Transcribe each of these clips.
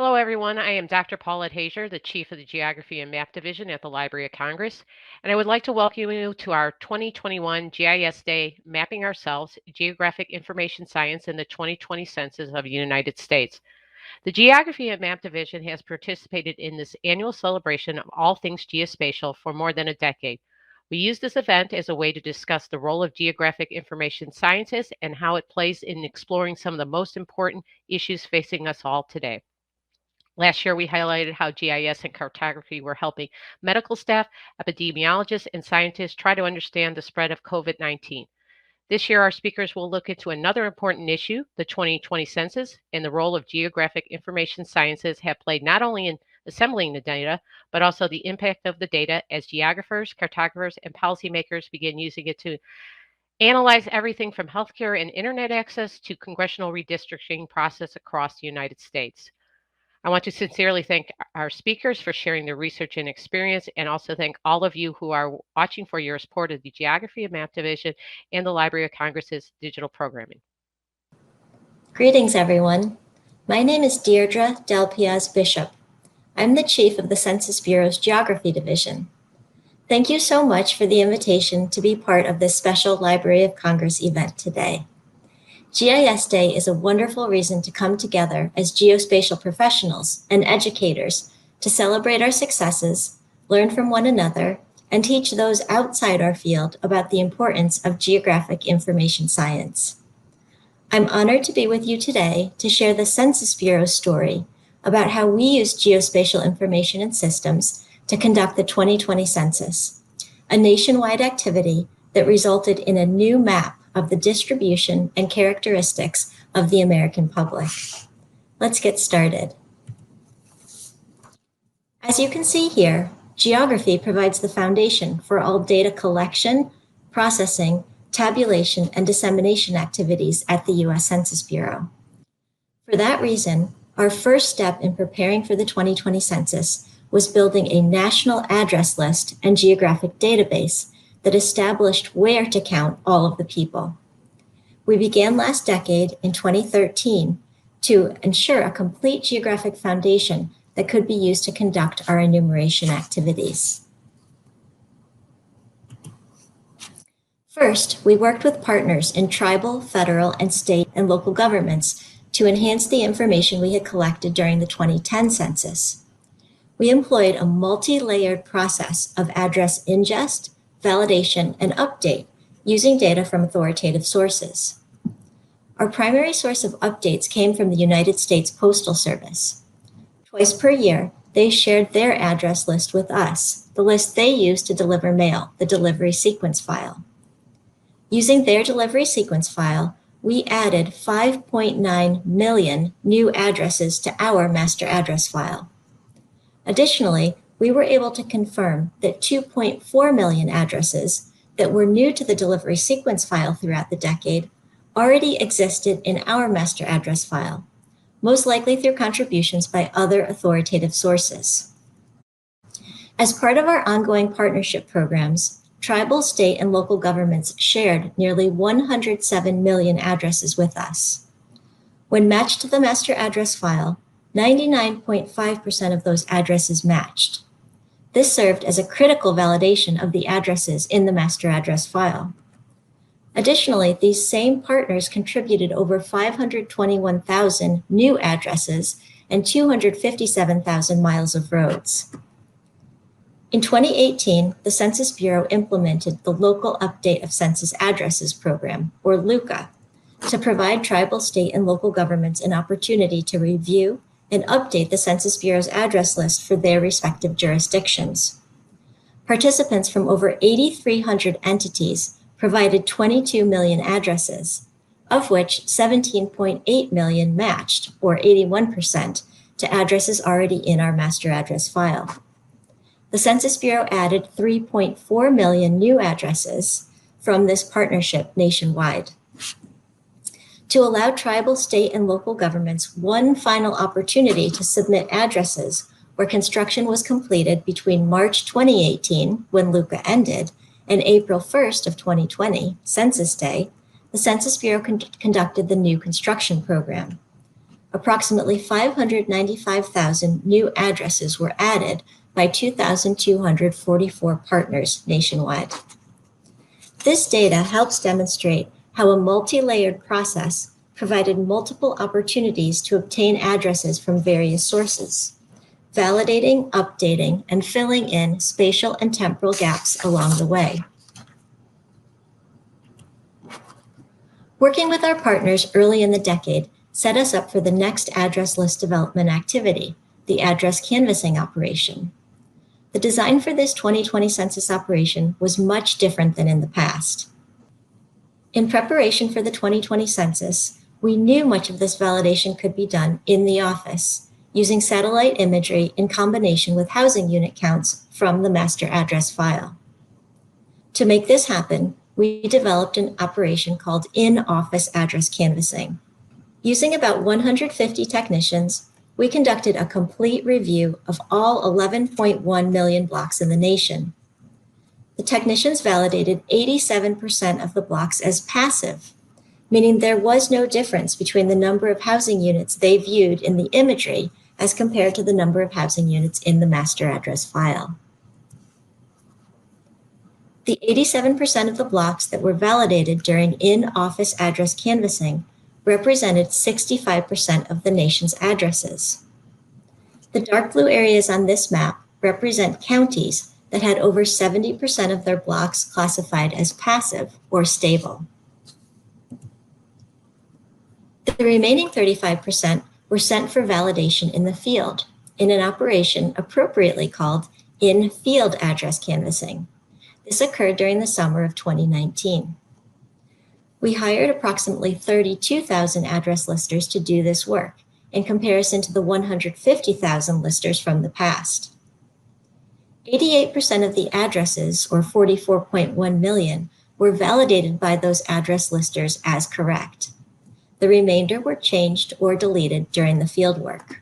Hello, everyone. I am Dr. Paulette Hazier, the Chief of the Geography and Map Division at the Library of Congress, and I would like to welcome you to our 2021 GIS Day, Mapping Ourselves, Geographic Information Science in the 2020 Census of the United States. The Geography and Map Division has participated in this annual celebration of all things geospatial for more than a decade. We use this event as a way to discuss the role of geographic information scientists and how it plays in exploring some of the most important issues facing us all today. Last year, we highlighted how GIS and cartography were helping medical staff, epidemiologists, and scientists try to understand the spread of COVID-19. This year, our speakers will look into another important issue, the 2020 census, and the role of geographic information sciences have played not only in assembling the data, but also the impact of the data as geographers, cartographers, and policymakers begin using it to analyze everything from healthcare and internet access to congressional redistricting process across the United States. I want to sincerely thank our speakers for sharing their research and experience, and also thank all of you who are watching for your support of the Geography and Map Division and the Library of Congress's digital programming. Greetings, everyone. My name is Deirdre Delpiaz Bishop. I'm the Chief of the Census Bureau's Geography Division. Thank you so much for the invitation to be part of this special Library of Congress event today. GIS Day is a wonderful reason to come together as geospatial professionals and educators to celebrate our successes, learn from one another, and teach those outside our field about the importance of geographic information science. I'm honored to be with you today to share the Census Bureau's story about how we use geospatial information and systems to conduct the 2020 census, a nationwide activity that resulted in a new map of the distribution and characteristics of the American public. Let's get started. As you can see here, geography provides the foundation for all data collection, processing, tabulation, and dissemination activities at the U.S. Census Bureau. For that reason, our first step in preparing for the 2020 census was building a national address list and geographic database that established where to count all of the people. We began last decade in 2013 to ensure a complete geographic foundation that could be used to conduct our enumeration activities. First, we worked with partners in tribal, federal, and state and local governments to enhance the information we had collected during the 2010 census. We employed a multi-layered process of address ingest, validation, and update using data from authoritative sources. Our primary source of updates came from the United States Postal Service. Twice per year, they shared their address list with us, the list they used to deliver mail, the delivery sequence file. Using their delivery sequence file, we added 5.9 million new addresses to our master address file. Additionally, we were able to confirm that 2.4 million addresses that were new to the delivery sequence file throughout the decade already existed in our master address file, most likely through contributions by other authoritative sources. As part of our ongoing partnership programs, tribal, state, and local governments shared nearly 107 million addresses with us. When matched to the master address file, 99.5% of those addresses matched. This served as a critical validation of the addresses in the master address file. Additionally, these same partners contributed over 521,000 new addresses and 257,000 miles of roads. In 2018, the Census Bureau implemented the Local Update of Census Addresses program, or LUCA, to provide tribal, state, and local governments an opportunity to review and update the Census Bureau's address list for their respective jurisdictions. Participants from over 8,300 entities provided 22 million addresses, of which 17.8 million matched, or 81%, to addresses already in our master address file. The Census Bureau added 3.4 million new addresses from this partnership nationwide. To allow tribal, state, and local governments one final opportunity to submit addresses where construction was completed between March 2018, when LUCA ended, and April 1st of 2020, Census Day, the Census Bureau conducted the new construction program, a approximately 595,000 new addresses were added by 2,244 partners nationwide. This data helps demonstrate how a multi-layered process provided multiple opportunities to obtain addresses from various sources, validating, updating, and filling in spatial and temporal gaps along the way. Working with our partners early in the decade set us up for the next address list development activity, the address canvassing operation. The design for this 2020 census operation was much different than in the past. In preparation for the 2020 census, we knew much of this validation could be done in the office, using satellite imagery in combination with housing unit counts from the master address file. To make this happen, we developed an operation called in-office address canvassing. Using about 150 technicians, we conducted a complete review of all 11.1 million blocks in the nation. The technicians validated 87% of the blocks as passive, meaning there was no difference between the number of housing units they viewed in the imagery as compared to the number of housing units in the master address file. The 87% of the blocks that were validated during in-office address canvassing represented 65% of the nation's addresses. The dark blue areas on this map represent counties that had over 70% of their blocks classified as passive or stable. The remaining 35% were sent for validation in the field in an operation appropriately called in-field address canvassing. This occurred during the summer of 2019. We hired approximately 32,000 address listers to do this work in comparison to the 150,000 listers from the past. 88% of the addresses, or 44.1 million, were validated by those address listers as correct. The remainder were changed or deleted during the fieldwork.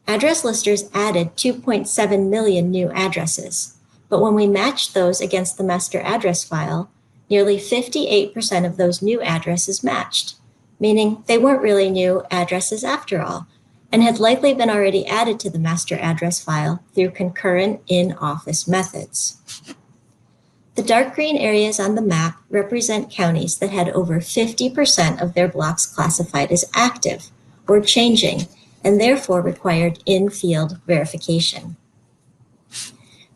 Address listers added 2.7 million new addresses, but when we matched those against the master address file, nearly 58% of those new addresses matched, meaning they weren't really new addresses after all, and had likely been already added to the master address file through concurrent in-office methods. The dark green areas on the map represent counties that had over 50% of their blocks classified as active or changing, and therefore required in-field verification.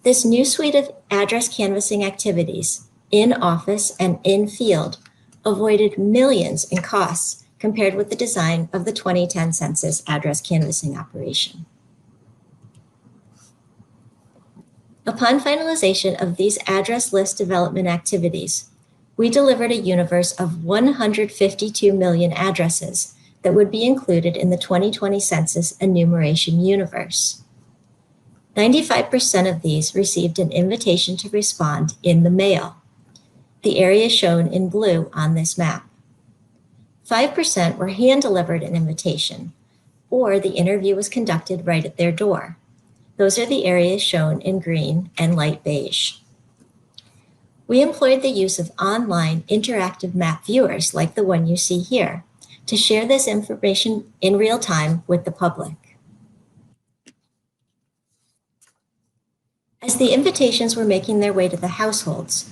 This new suite of address canvassing activities, in-office and in-field, avoided millions in costs compared with the design of the 2010 census address canvassing operation. Upon finalization of these address list development activities, we delivered a universe of 152 million addresses that would be included in the 2020 census enumeration universe. 95% of these received an invitation to respond in the mail, the area shown in blue on this map. 5% were hand-delivered an invitation, or the interview was conducted right at their door. Those are the areas shown in green and light beige. We employed the use of online interactive map viewers like the one you see here to share this information in real time with the public. As the invitations were making their way to the households,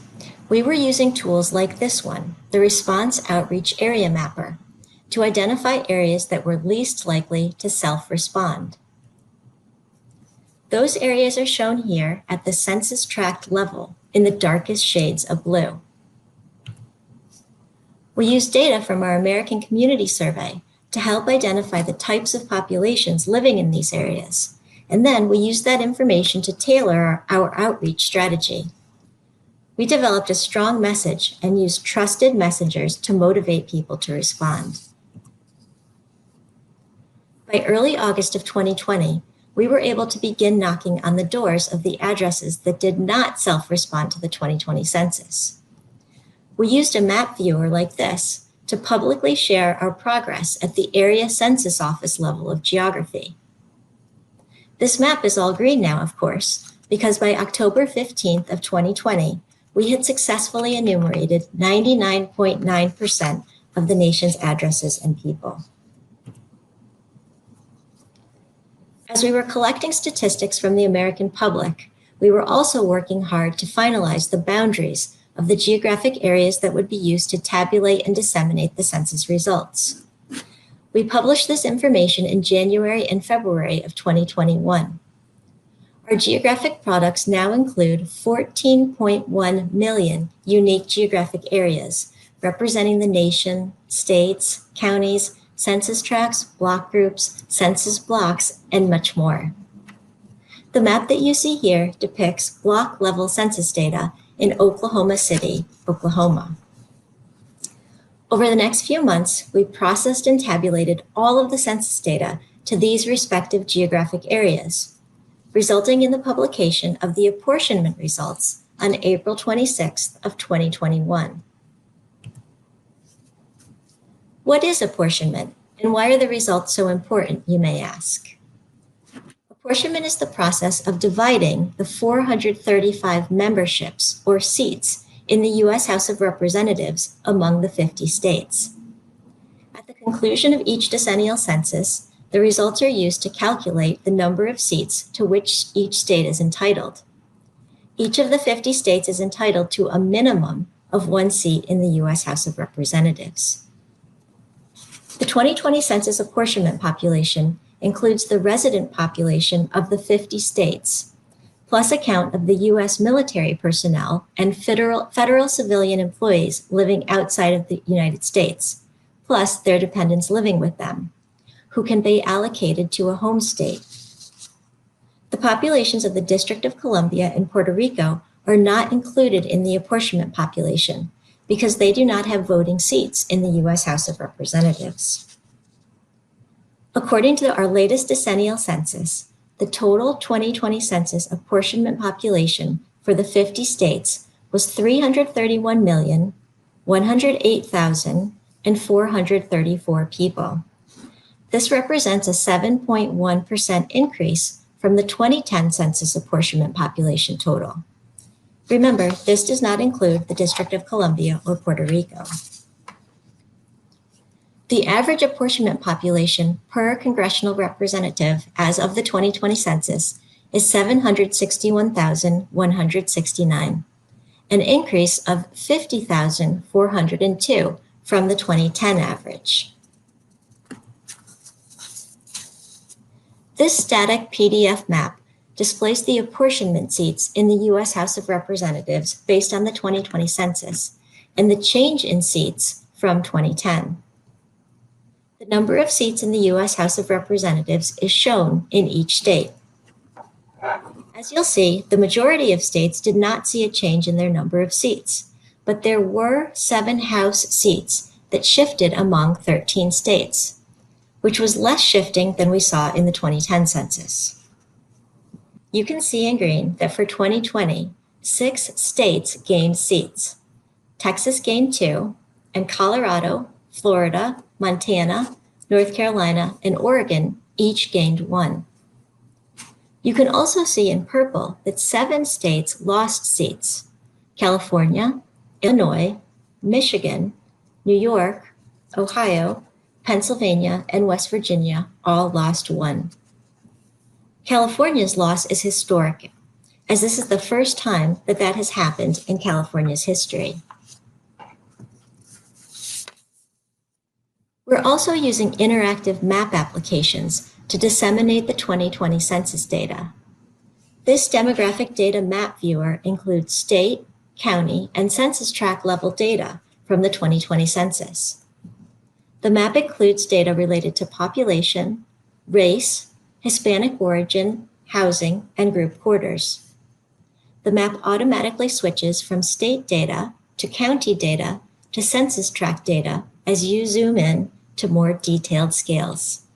we were using tools like this one, the Response Outreach Areamapper, to identify areas that were least likely to self-respond. Those areas are shown here at the census tract level in the darkest shades of blue. We used data from our American Community Survey to help identify the types of populations living in these areas, and then we used that information to tailor our outreach strategy. We developed a strong message and used trusted messengers to motivate people to respond. By early August of 2020, we were able to begin knocking on the doors of the addresses that did not self-respond to the 2020 census. We used a map viewer like this to publicly share our progress at the area census office level of geography. This map is all green now, of course, because by October 15th of 2020, we had successfully enumerated 99.9% of the nation's addresses and people. As we were collecting statistics from the American public, we were also working hard to finalize the boundaries of the geographic areas that would be used to tabulate and disseminate the census results. We published this information in January and February of 2021. Our geographic products now include 14.1 million unique geographic areas, representing the nation, states, counties, census tracts, block groups, census blocks, and much more. The map that you see here depicts block-level census data in Oklahoma City, Oklahoma. Over the next few months, we processed and tabulated all of the census data to these respective geographic areas, resulting in the publication of the apportionment results on April 26th of 2021. What is apportionment, and why are the results so important, you may ask? Apportionment is the process of dividing the 435 memberships, or seats, in the U.S. House of Representatives among the 50 states. At the conclusion of each decennial census, the results are used to calculate the number of seats to which each state is entitled. Each of the 50 states is entitled to a minimum of 1 seat in the U.S. House of Representatives. The 2020 census apportionment population includes the resident population of the 50 states, plus a count of the U.S. military personnel and federal civilian employees living outside of the United States, plus their dependents living with them, who can be allocated to a home state. The populations of the District of Columbia and Puerto Rico are not included in the apportionment population because they do not have voting seats in the U.S. House of Representatives. According to our latest decennial census, the total 2020 census apportionment population for the 50 states was 331,108,434 people. This represents a 7.1% increase from the 2010 census apportionment population total. Remember, this does not include the District of Columbia or Puerto Rico. The average apportionment population per congressional representative as of the 2020 census is 761,169, an increase of 50,402 from the 2010 average. This static PDF map displays the apportionment seats in the U.S. House of Representatives based on the 2020 census and the change in seats from 2010. The number of seats in the U.S. House of Representatives is shown in each state. As you'll see, the majority of states did not see a change in their number of seats, but there were 7 House seats that shifted among 13 states, which was less shifting than we saw in the 2010 census. You can see in green that for 2020, 6 states gained seats. Texas gained 2, and Colorado, Florida, Montana, North Carolina, and Oregon each gained 1. You can also see in purple that 7 states lost seats. California, Illinois, Michigan, New York, Ohio, Pennsylvania, and West Virginia all lost 1. California's loss is historic, as this is the first time that has happened in California's history. We're also using interactive map applications to disseminate the 2020 census data. This demographic data map viewer includes state, county, and census tract level data from the 2020 census. The map includes data related to population, race, Hispanic origin, housing, and group quarters. The map automatically switches from state data to county data to census tract data as you zoom in to more detailed scales.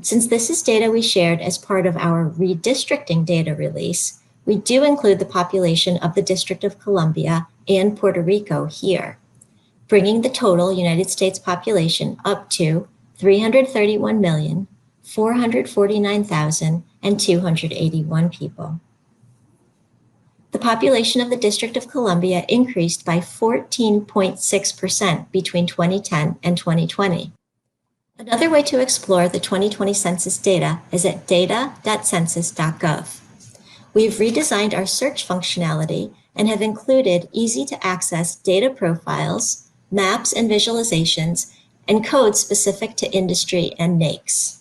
Since this is data we shared as part of our Redistricting Data release, we do include the population of the District of Columbia and Puerto Rico here, bringing the total United States population up to 331,449,281 people. The population of the District of Columbia increased by 14.6% between 2010 and 2020. Another way to explore the 2020 census data is at data.census.gov. We've redesigned our search functionality and have included easy-to-access data profiles, maps and visualizations, and codes specific to industry and NAICS.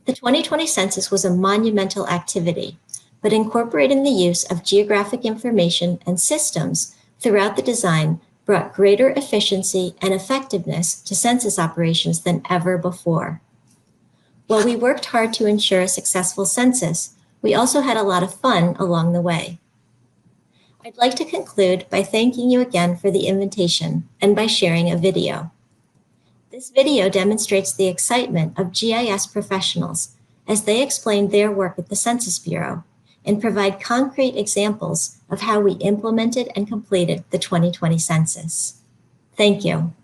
The 2020 census was a monumental activity, but incorporating the use of geographic information and systems throughout the design brought greater efficiency and effectiveness to census operations than ever before. While we worked hard to ensure a successful census, we also had a lot of fun along the way. I'd like to conclude by thanking you again for the invitation and by sharing a video. This video demonstrates the excitement of GIS professionals as they explain their work at the Census Bureau and provide concrete examples of how we implemented and completed the 2020 census. Thank you.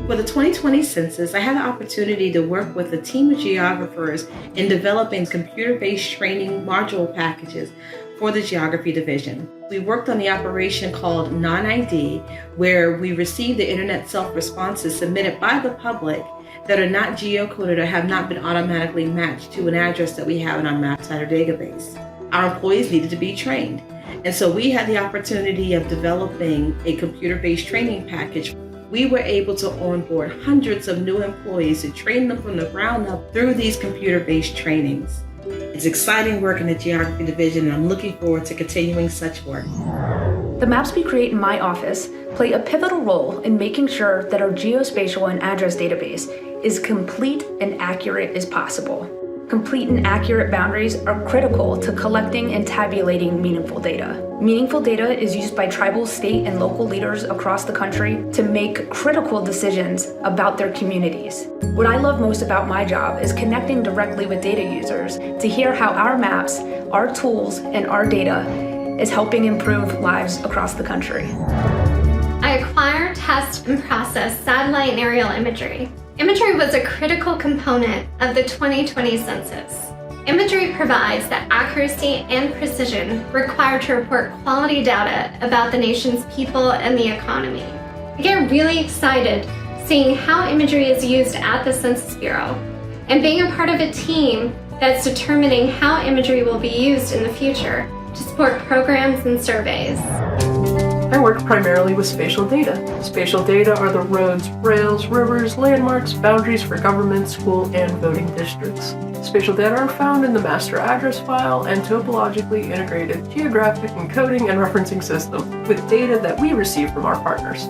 For the 2020 census, I had the opportunity to work with a team of geographers in developing computer-based training module packages for the geography division. We worked on the operation called Non-ID, where we received the internet self-responses submitted by the public that are not geocoded or have not been automatically matched to an address that we have in our MapSider database. Our employees needed to be trained. And so we had the opportunity of developing a computer-based training package. We were able to onboard hundreds of new employees and train them from the ground up through these computer-based trainings. It's exciting work in the geography division, and I'm looking forward to continuing such work. The maps we create in my office play a pivotal role in making sure that our geospatial and address database is complete and accurate as possible. Complete and accurate boundaries are critical to collecting and tabulating meaningful data. Meaningful data is used by tribal, state, and local leaders across the country to make critical decisions about their communities. What I love most about my job is connecting directly with data users to hear how our maps, our tools, and our data is helping improve lives across the country. I acquire, test, and process satellite and aerial imagery. Imagery was a critical component of the 2020 census. Imagery provides the accuracy and precision required to report quality data about the nation's people and the economy. I get really excited seeing how imagery is used at the Census Bureau and being a part of a team that's determining how imagery will be used in the future to support programs and surveys. I work primarily with spatial data. Spatial data are the roads, rails, rivers, landmarks, boundaries for government, school, and voting districts. Spatial data are found in the master address file and topologically integrated geographic encoding and referencing system with data that we receive from our partners.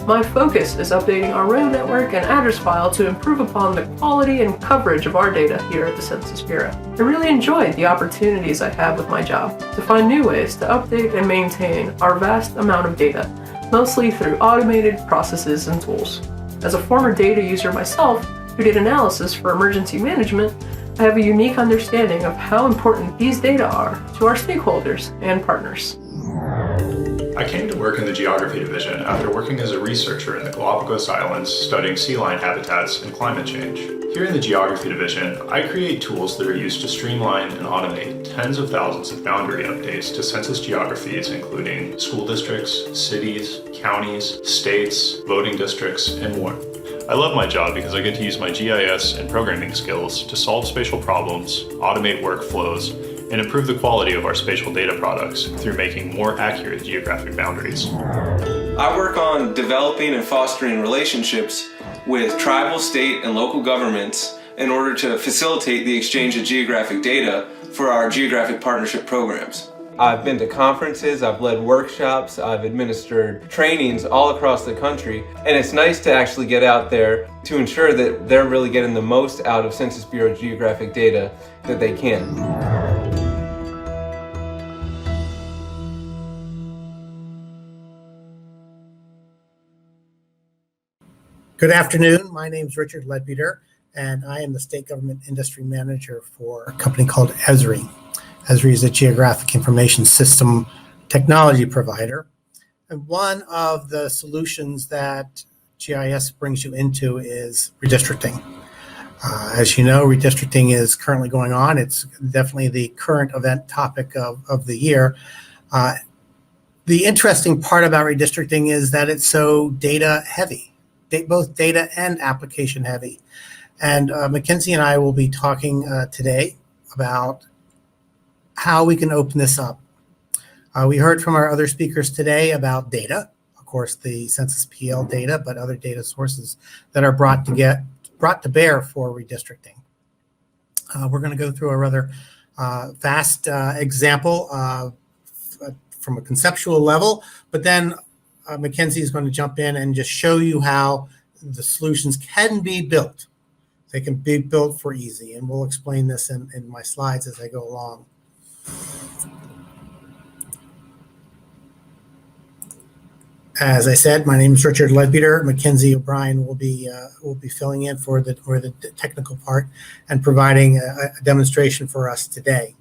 My focus is updating our road network and address file to improve upon the quality and coverage of our data here at the Census Bureau. I really enjoyed the opportunities I have with my job to find new ways to update and maintain our vast amount of data, mostly through automated processes and tools. As a former data user myself who did analysis for emergency management, I have a unique understanding of how important these data are to our stakeholders and partners. I came to work in the Geography Division after working as a researcher in the Galapagos Islands studying sea lion habitats and climate change. Here in the Geography Division, I create tools that are used to streamline and automate tens of thousands of boundary updates to census geographies, including school districts, cities, counties, states, voting districts, and more. I love my job because I get to use my GIS and programming skills to solve spatial problems, automate workflows, and improve the quality of our spatial data products through making more accurate geographic boundaries. I work on developing and fostering relationships with tribal, state, and local governments in order to facilitate the exchange of geographic data for our geographic partnership programs. I've been to conferences, I've led workshops, I've administered trainings all across the country, and it's nice to actually get out there to ensure that they're really getting the most out of Census Bureau geographic data that they can. Good afternoon. My name is Richard Ledbeater, and I am the State Government Industry Manager for a company called ESRI. ESRI is a geographic information system technology provider. And one of the solutions that GIS brings you into is redistricting. As you know, redistricting is currently going on. It's definitely the current event topic of the year. The interesting part about redistricting is that it's so data heavy, both data and application heavy. And Mackenzie and I will be talking today about how we can open this up. We heard from our other speakers today about data, of course, the Census PL data, but other data sources that are brought to bear for redistricting. We're going to go through a rather fast example from a conceptual level, but then Mackenzie is going to jump in and just show you how the solutions can be built. They can be built for easy, and we'll explain this in my slides as I go along. As I said, my name is Richard Ledbeater. Mackenzie O'Brien will be filling in for the technical part and providing a demonstration for us today.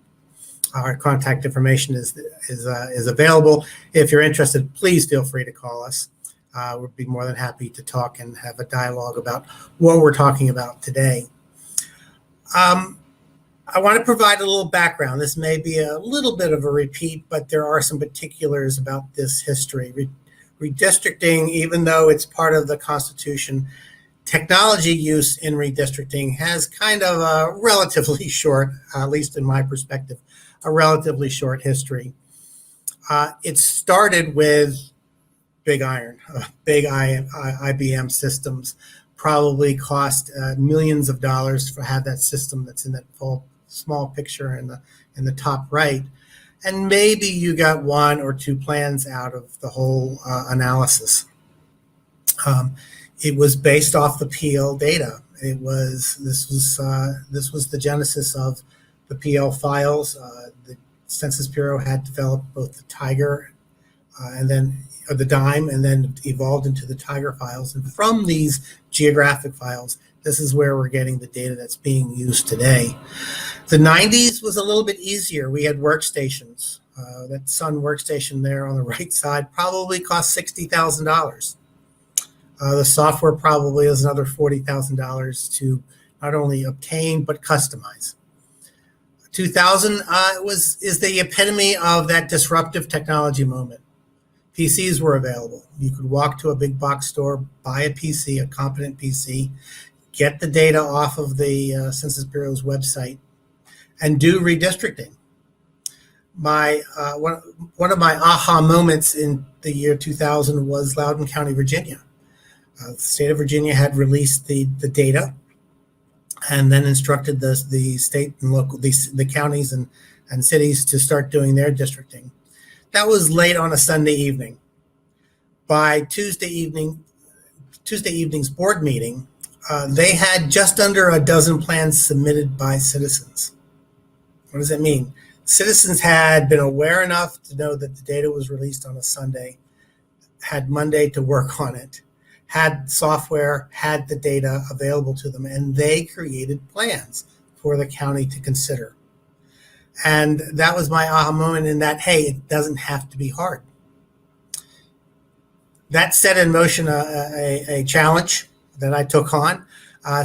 Our contact information is available. If you're interested, please feel free to call us. We'll be more than happy to talk and have a dialogue about what we're talking about today. I want to provide a little background. This may be a little bit of a repeat, but there are some particulars about this history. Redistricting, even though it's part of the Constitution, technology use in redistricting has kind of a relatively short, at least in my perspective, a relatively short history. It started with big iron, big IBM systems, probably cost millions of dollars to have that system that's in that small picture in the top right. And maybe you got one or two plans out of the whole analysis. It was based off the PL data. This was the genesis of the PL files. The Census Bureau had developed both the Tiger and then the DIME, and then evolved into the Tiger files. And from these geographic files, this is where we're getting the data that's being used today. The 90s was a little bit easier. We had workstations. That Sun workstation there on the right side probably cost $60,000. The software probably is another $40,000 to not only obtain but customize. 2000 is the epitome of that disruptive technology moment. PCs were available. You could walk to a big box store, buy a PC, a competent PC, get the data off of the Census Bureau's website, and do redistricting. One of my aha moments in the year 2000 was Loudoun County, Virginia. The state of Virginia had released the data and then instructed the state and local, the counties and cities to start doing their districting. That was late on a Sunday evening. By Tuesday evening's board meeting, they had just under a dozen plans submitted by citizens. What does that mean? Citizens had been aware enough to know that the data was released on a Sunday, had Monday to work on it, had software, had the data available to them, and they created plans for the county to consider. And that was my aha moment in that, hey, it doesn't have to be hard. That set in motion a challenge that I took on.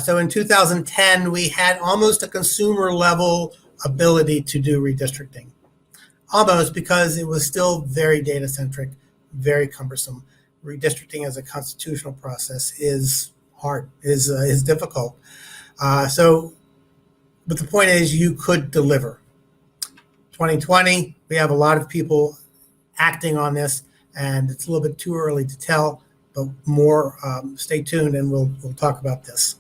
So in 2010, we had almost a consumer level ability to do redistricting. Almost, because it was still very data centric, very cumbersome. Redistricting as a constitutional process is hard, is difficult. But the point is, you could deliver. 2020, we have a lot of people acting on this, and it's a little bit too early to tell, but more, stay tuned and we'll talk about this.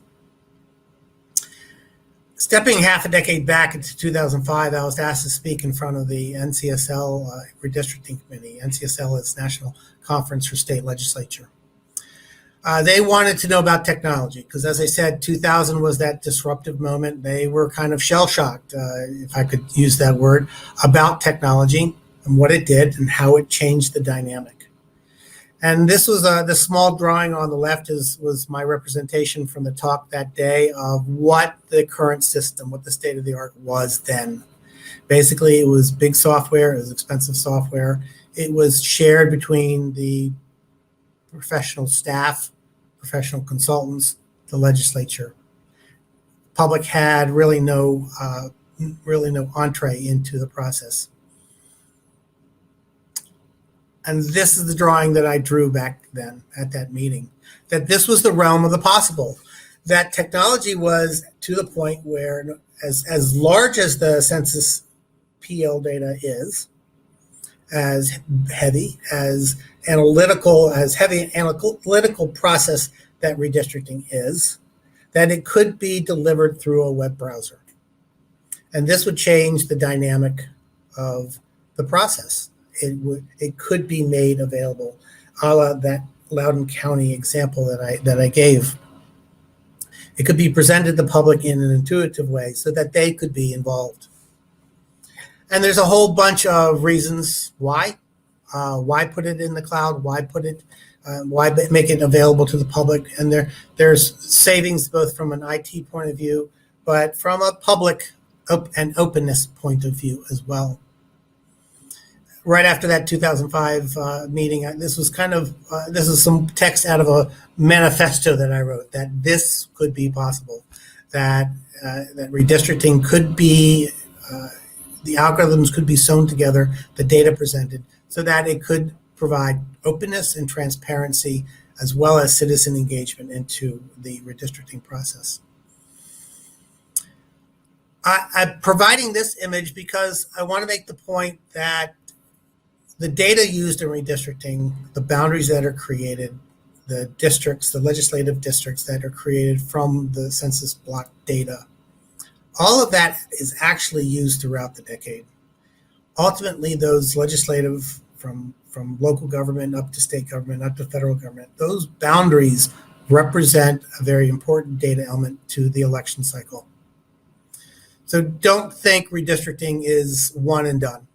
Stepping half a decade back into 2005, I was asked to speak in front of the NCSL Redistricting Committee. NCSL is National Conference for State Legislature. They wanted to know about technology because, as I said, 2000 was that disruptive moment. They were kind of shell-shocked, if I could use that word, about technology and what it did and how it changed the dynamic. And this was the small drawing on the left was my representation from the talk that day of what the current system, what the state of the art was then. Basically, it was big software, it was expensive software. It was shared between the professional staff, professional consultants, the legislature. Public had really no entree into the process. And this is the drawing that I drew back then at that meeting, that this was the realm of the possible, that technology was to the point where as large as the census PL data is, as heavy analytical process that redistricting is, that it could be delivered through a web browser. And this would change the dynamic of the process. It could be made available, a la that Loudoun County example that I gave. It could be presented to the public in an intuitive way so that they could be involved. And there's a whole bunch of reasons why. Why put it in the cloud? Why make it available to the public? And there's savings both from an IT point of view, but from a public and openness point of view as well. Right after that 2005 meeting, this is some text out of a manifesto that I wrote, that this could be possible, that redistricting could be, the algorithms could be sewn together, the data presented, so that it could provide openness and transparency as well as citizen engagement into the redistricting process. I'm providing this image because I want to make the point that the data used in redistricting, the boundaries that are created, the districts, the legislative districts that are created from the Census Block data, all of that is actually used throughout the decade. Ultimately, those legislative, from local government up to state government, up to federal government, those boundaries represent a very important data element to the election cycle. So don't think redistricting is one and done.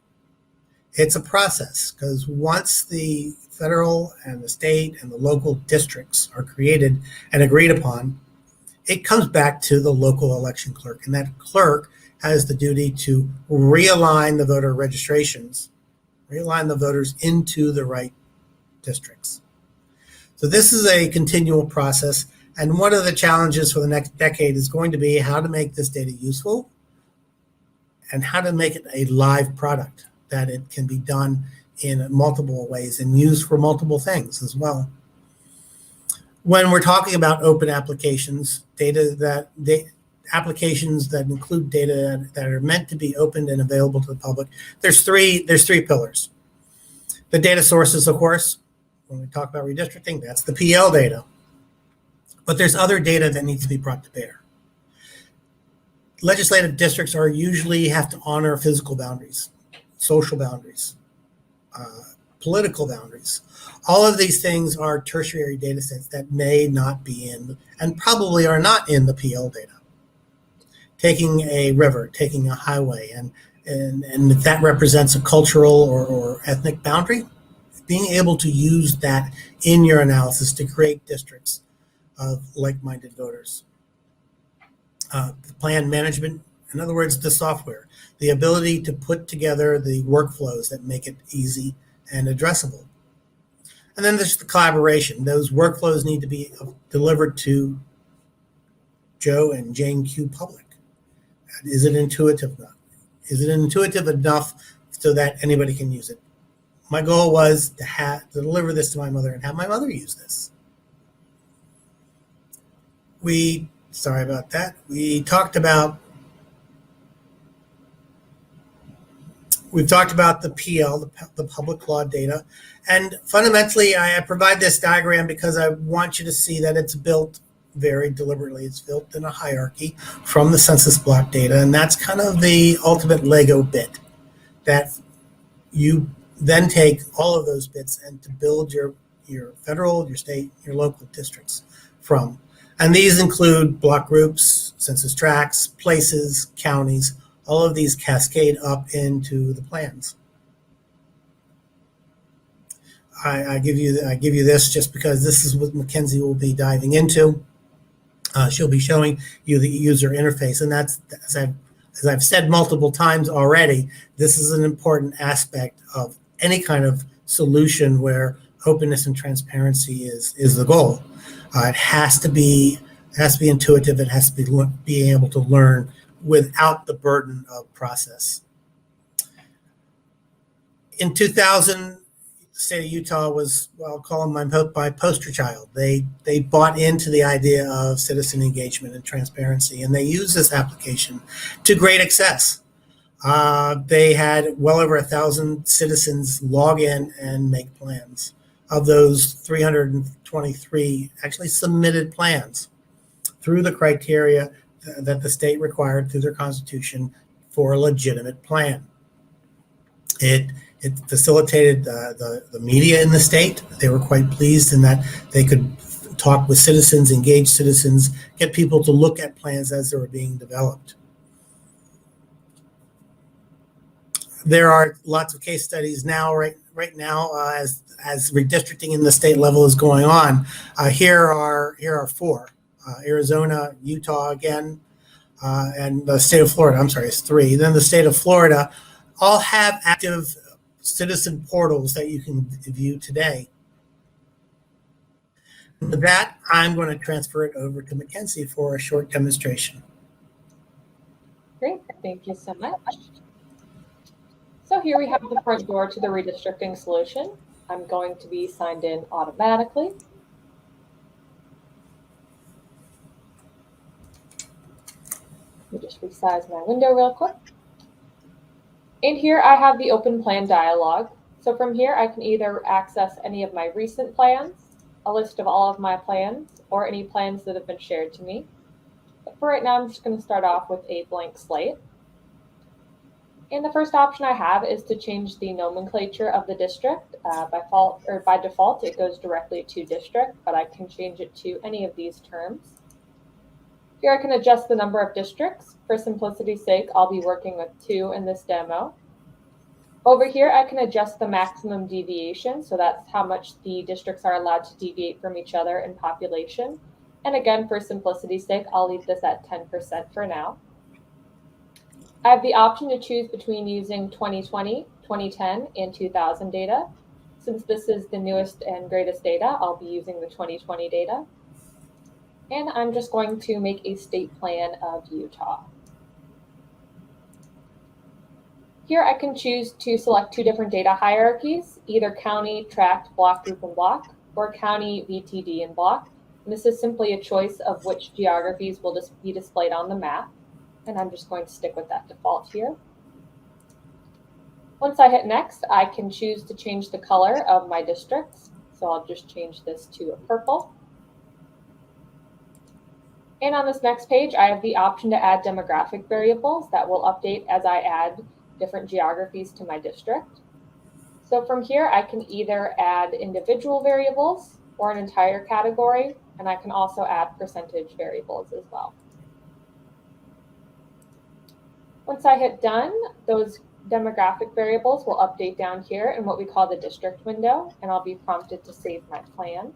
It's a process, because once the federal and the state and the local districts are created and agreed upon, it comes back to the local election clerk. And that clerk has the duty to realign the voter registrations, realign the voters into the right districts. So this is a continual process. And one of the challenges for the next decade is going to be how to make this data useful and how to make it a live product, that it can be done in multiple ways and used for multiple things as well. When we're talking about open applications, applications that include data that are meant to be opened and available to the public, there's three pillars. The data sources, of course, when we talk about redistricting, that's the PL data. But there's other data that needs to be brought to bear. Legislative districts usually have to honor physical boundaries, social boundaries, political boundaries. All of these things are tertiary data sets that may not be in, and probably are not in, the PL data. Taking a river, taking a highway, and if that represents a cultural or ethnic boundary, being able to use that in your analysis to create districts of like-minded voters. The plan management, in other words, the software, the ability to put together the workflows that make it easy and addressable. And then there's the collaboration. Those workflows need to be delivered to Joe and Jane Q public. Is it intuitive enough? Is it intuitive enough so that anybody can use it? My goal was to deliver this to my mother and have my mother use this. Sorry about that. We've talked about the PL, the public law data. And fundamentally, I provide this diagram because I want you to see that it's built very deliberately. It's built in a hierarchy from the Census Block data. And that's kind of the ultimate Lego bit, that you then take all of those bits and to build your federal, your state, your local districts from. And these include block groups, census tracts, places, counties. All of these cascade up into the plans. I give you this just because this is what Mackenzie will be diving into. She'll be showing you the user interface, and that's, as I've said multiple times already, this is an important aspect of any kind of solution where openness and transparency is the goal. It has to be intuitive. It has to be being able to learn without the burden of process. In 2000, state of Utah was, well, I'll call them my poster child. They bought into the idea of citizen engagement and transparency, and they used this application to great excess. They had well over 1,000 citizens log in and make plans. Of those, 323 actually submitted plans through the criteria that the state required through their constitution for a legitimate plan. It facilitated the media in the state. They were quite pleased in that they could talk with citizens, engage citizens, get people to look at plans as they were being developed. There are lots of case studies now, right now, as redistricting in the state level is going on. Here are four: Arizona, Utah again, and the state of Florida. I'm sorry, it's three. Then the state of Florida all have active citizen portals that you can view today. With that, I'm going to transfer it over to Mackenzie for a short demonstration. Great, thank you so much. So here we have the front door to the redistricting solution. I'm going to be signed in automatically. Let me just resize my window real quick. And here I have the open plan dialog. So from here I can either access any of my recent plans, a list of all of my plans, or any plans that have been shared to me. But for right now, I'm just going to start off with a blank slate. And the first option I have is to change the nomenclature of the district. By default, it goes directly to district, but I can change it to any of these terms. Here I can adjust the number of districts. For simplicity's sake, I'll be working with 2 in this demo. Over here, I can adjust the maximum deviation. So that's how much the districts are allowed to deviate from each other in population. And again, for simplicity's sake, I'll leave this at 10% for now. I have the option to choose between using 2020, 2010, and 2000 data. Since this is the newest and greatest data, I'll be using the 2020 data. And I'm just going to make a state plan of Utah. Here I can choose to select 2 different data hierarchies, either county, tract, block, group, and block, or county, VTD, and block. And this is simply a choice of which geographies will just be displayed on the map. And I'm just going to stick with that default here. Once I hit next, I can choose to change the color of my districts. So I'll just change this to a purple. And on this next page, I have the option to add demographic variables that will update as I add different geographies to my district. So from here, I can either add individual variables or an entire category, and I can also add percentage variables as well. Once I hit done, those demographic variables will update down here in what we call the district window, and I'll be prompted to save my plan.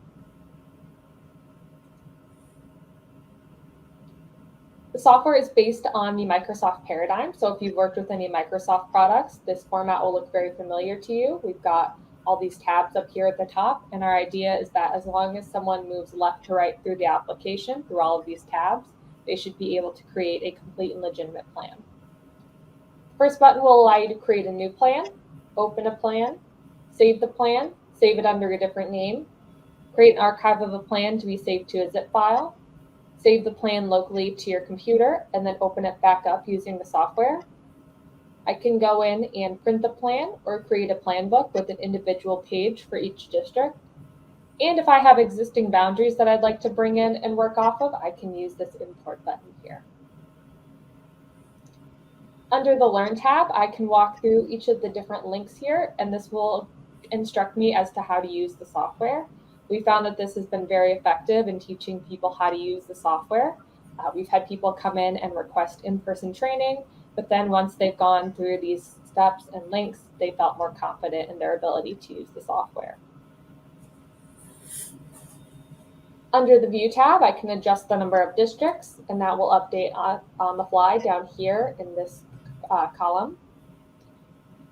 The software is based on the Microsoft paradigm. So if you've worked with any Microsoft products, this format will look very familiar to you. We've got all these tabs up here at the top. And our idea is that as long as someone moves left to right through the application, through all of these tabs, they should be able to create a complete and legitimate plan. First button will allow you to create a new plan, open a plan, save the plan, save it under a different name, create an archive of a plan to be saved to a zip file, save the plan locally to your computer, and then open it back up using the software. I can go in and print the plan or create a plan book with an individual page for each district. And if I have existing boundaries that I'd like to bring in and work off of, I can use this import button here. Under the Learn tab, I can walk through each of the different links here, and this will instruct me as to how to use the software. We found that this has been very effective in teaching people how to use the software. We've had people come in and request in-person training, but then once they've gone through these steps and links, they felt more confident in their ability to use the software. Under the View tab, I can adjust the number of districts, and that will update on the fly down here in this column.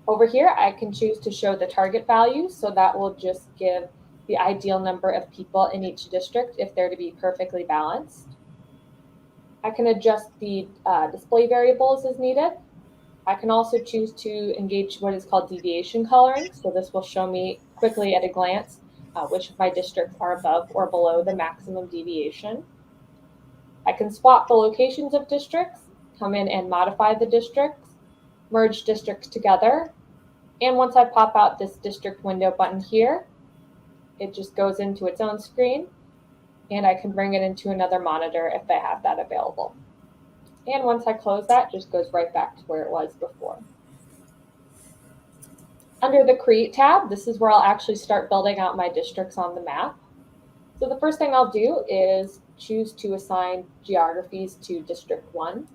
Over here, I can choose to show the target value, so that will just give the ideal number of people in each district if they're to be perfectly balanced. I can adjust the display variables as needed. I can also choose to engage what is called deviation coloring. So this will show me quickly at a glance which of my districts are above or below the maximum deviation. I can swap the locations of districts, come in and modify the districts, merge districts together, and once I pop out this district window button here, it just goes into its own screen, and I can bring it into another monitor if I have that available. And once I close that, it just goes right back to where it was before. Under the Create tab, this is where I'll actually start building out my districts on the map. So the first thing I'll do is choose to assign geographies to District 1.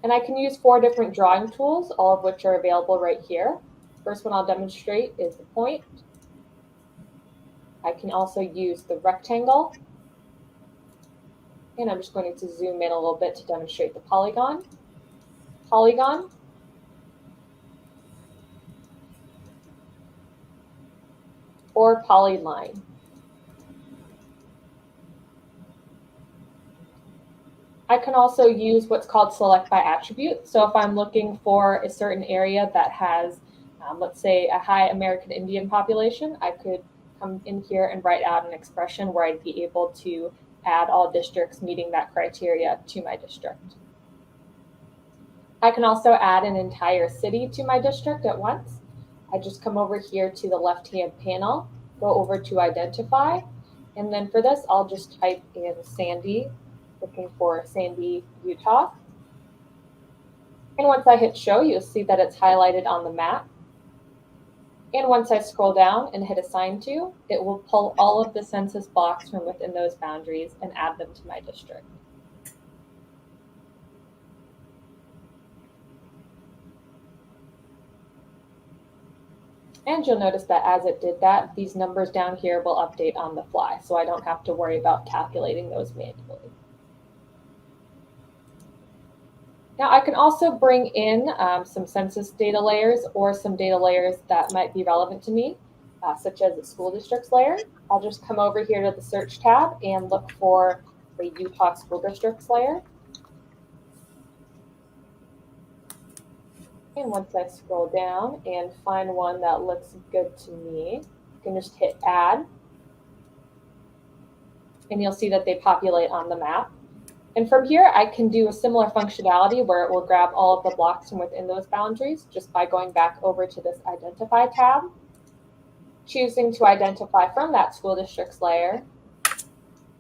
And I can use 4 different drawing tools, all of which are available right here. First one I'll demonstrate is the point. I can also use the rectangle. And I'm just going to zoom in a little bit to demonstrate the polygon. Polygon. Or polyline. I can also use what's called select by attribute. So if I'm looking for a certain area that has, let's say, a high American Indian population, I could come in here and write out an expression where I'd be able to add all districts meeting that criteria to my district. I can also add an entire city to my district at once. I just come over here to the left-hand panel, go over to identify, and then for this, I'll just type in Sandy, looking for Sandy, Utah. And once I hit show, you'll see that it's highlighted on the map. And once I scroll down and hit assign to, it will pull all of the census blocks from within those boundaries and add them to my district. And you'll notice that as it did that, these numbers down here will update on the fly, so I don't have to worry about calculating those manually. Now I can also bring in some census data layers or some data layers that might be relevant to me, such as the school districts layer. I'll just come over here to the search tab and look for the Utah school districts layer. And once I scroll down and find one that looks good to me, you can just hit add. And you'll see that they populate on the map. And from here, I can do a similar functionality where it will grab all of the blocks from within those boundaries just by going back over to this Identify tab, choosing to identify from that school districts layer,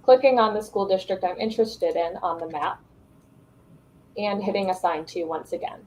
clicking on the school district I'm interested in on the map, and hitting Assign To once again.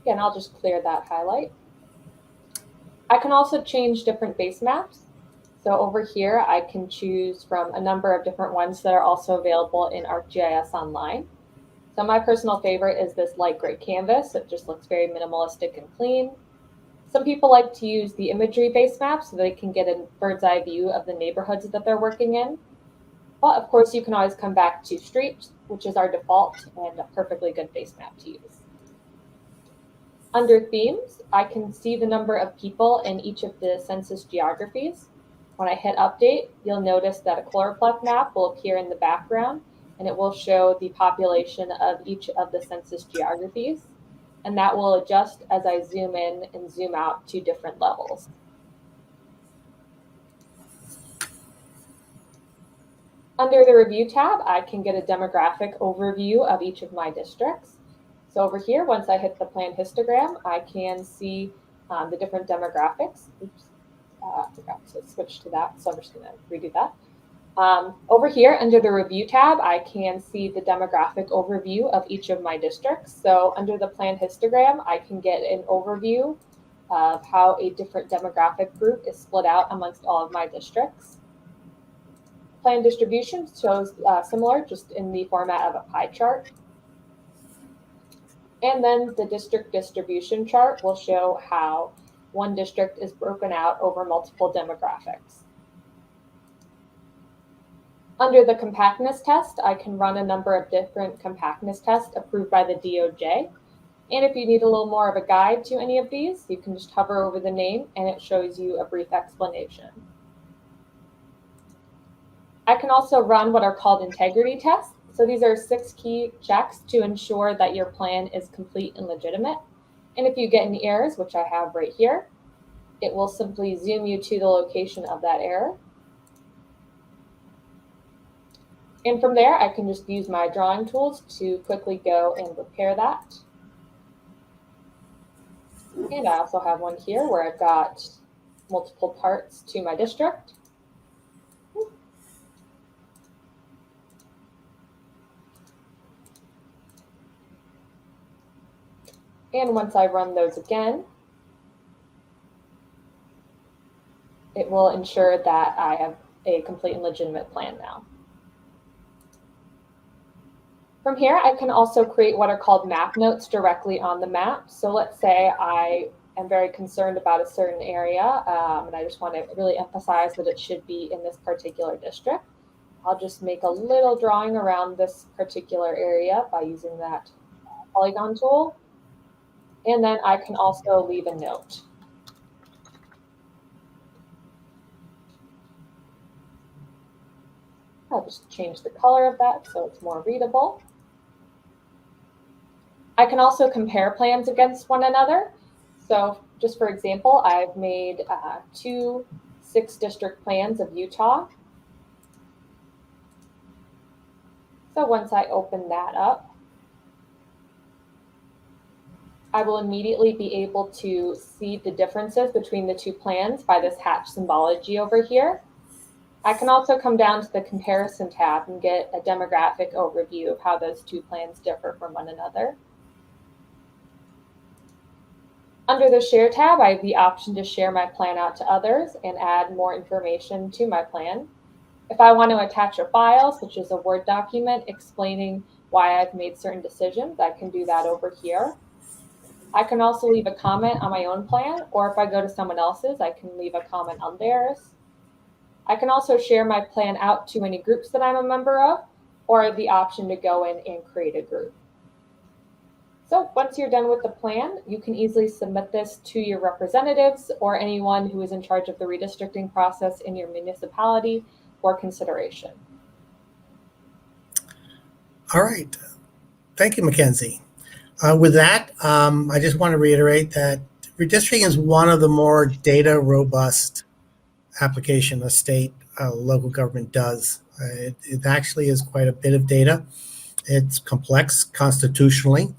Again, I'll just clear that highlight. I can also change different base maps. So over here, I can choose from a number of different ones that are also available in ArcGIS Online. So my personal favorite is this light gray canvas. It just looks very minimalistic and clean. Some people like to use the imagery base map so they can get a bird's eye view of the neighborhoods that they're working in. But of course, you can always come back to streets, which is our default and a perfectly good base map to use. Under themes, I can see the number of people in each of the census geographies. When I hit update, you'll notice that a chloroplex map will appear in the background, and it will show the population of each of the census geographies. And that will adjust as I zoom in and zoom out to different levels. Under the Review tab, I can get a demographic overview of each of my districts. So over here, once I hit the plan histogram, I can see the different demographics. Oops, I forgot to switch to that, so I'm just going to redo that. Over here under the Review tab, I can see the demographic overview of each of my districts. So under the plan histogram, I can get an overview of how a different demographic group is split out amongst all of my districts. Plan distribution shows similar, just in the format of a pie chart. And then the district distribution chart will show how one district is broken out over multiple demographics. Under the compactness test, I can run a number of different compactness tests approved by the DOJ. And if you need a little more of a guide to any of these, you can just hover over the name and it shows you a brief explanation. I can also run what are called integrity tests. So these are 6 key checks to ensure that your plan is complete and legitimate. And if you get any errors, which I have right here, it will simply zoom you to the location of that error. And from there, I can just use my drawing tools to quickly go and repair that. And I also have one here where I've got multiple parts to my district. And once I run those again, it will ensure that I have a complete and legitimate plan now. From here, I can also create what are called map notes directly on the map. So let's say I am very concerned about a certain area and I just want to really emphasize that it should be in this particular district. I'll just make a little drawing around this particular area by using that polygon tool. And then I can also leave a note. I'll just change the color of that so it's more readable. I can also compare plans against one another. So just for example, I've made 2 6-district plans of Utah. So once I open that up, I will immediately be able to see the differences between the 2 plans by this hatch symbology over here. I can also come down to the comparison tab and get a demographic overview of how those 2 plans differ from one another. Under the Share tab, I have the option to share my plan out to others and add more information to my plan. If I want to attach a file, such as a Word document explaining why I've made certain decisions, I can do that over here. I can also leave a comment on my own plan, or if I go to someone else's, I can leave a comment on theirs. I can also share my plan out to any groups that I'm a member of, or I have the option to go in and create a group. So once you're done with the plan, you can easily submit this to your representatives or anyone who is in charge of the redistricting process in your municipality for consideration. All right. Thank you, Mackenzie. With that, I just want to reiterate that redistricting is one of the more data robust application a state, local government does. It actually is quite a bit of data. It's complex constitutionally.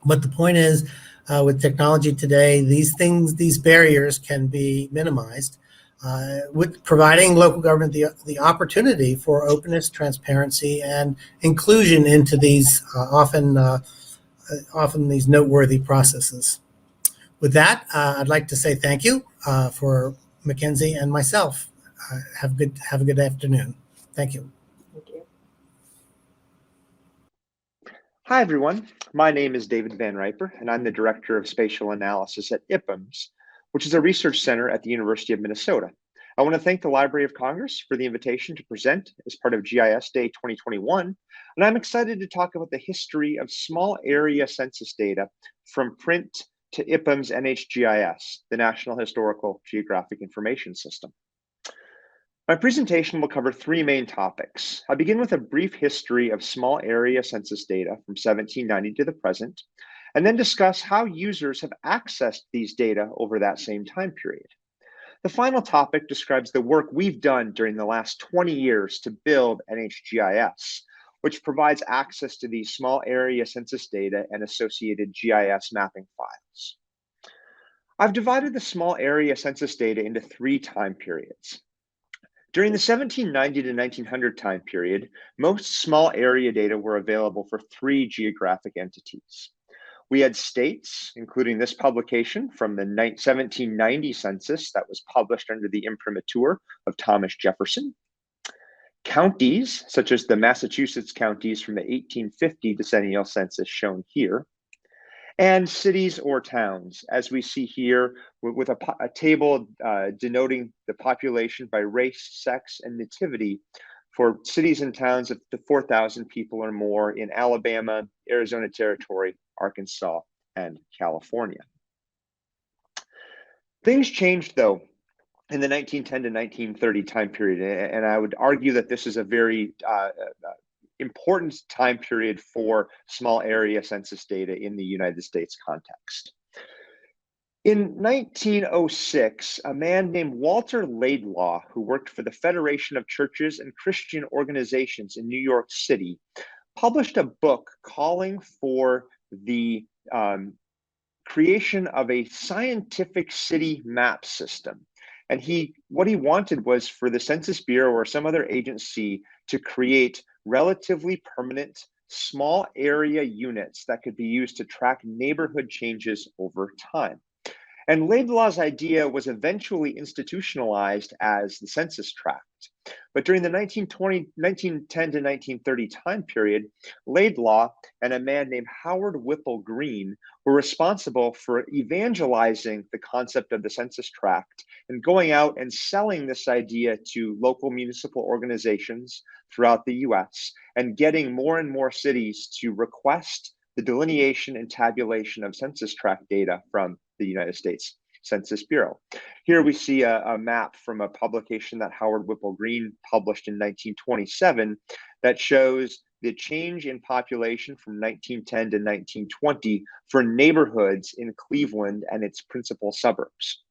But the point is, with technology today, these barriers can be minimized with providing local government the opportunity for openness, transparency, and inclusion into these often these noteworthy processes. With that, I'd like to say thank you for Mackenzie and myself. Have a good afternoon. Thank you. Thank you. Hi, everyone. My name is David Van Riper, and I'm the Director of Spatial Analysis at IPMS, which is a research center at the University of Minnesota. I want to thank the Library of Congress for the invitation to present as part of GIS Day 2021, and I'm excited to talk about the history of small area census data from print to IPMS NHGIS, the National Historical Geographic Information System. My presentation will cover 3 main topics. I'll begin with a brief history of small area census data from 1790 to the present, and then discuss how users have accessed these data over that same time period. The final topic describes the work we've done during the last 20 years to build NHGIS, which provides access to these small area census data and associated GIS mapping files. I've divided the small area census data into 3 time periods. During the 1790 to 1900 time period, most small area data were available for 3 geographic entities. We had states, including this publication from the 1790 census that was published under the imprimatur of Thomas Jefferson. Counties, such as the Massachusetts counties from the 1850 decennial census shown here. And cities or towns, as we see here with a table denoting the population by race, sex, and nativity for cities and towns of 4,000 people or more in Alabama, Arizona Territory, Arkansas, and California. Things changed, though, in the 1910 to 1930 time period, and I would argue that this is a very important time period for small area census data in the United States context. In 1906, a man named Walter Laidlaw, who worked for the Federation of Churches and Christian Organizations in New York City, published a book calling for the creation of a scientific city map system. And what he wanted was for the Census Bureau or some other agency to create relatively permanent small area units that could be used to track neighborhood changes over time. And Laidlaw's idea was eventually institutionalized as the Census Tract. But during the 1910 to 1930 time period, Laidlaw and a man named Howard Whipple Green were responsible for evangelizing the concept of the Census Tract and going out and selling this idea to local municipal organizations throughout the US and getting more and more cities to request the delineation and tabulation of census tract data from the United States Census Bureau. Here we see a map from a publication that Howard Whipple Green published in 1927 that shows the change in population from 1910 to 1920 for neighborhoods in Cleveland and its principal suburbs.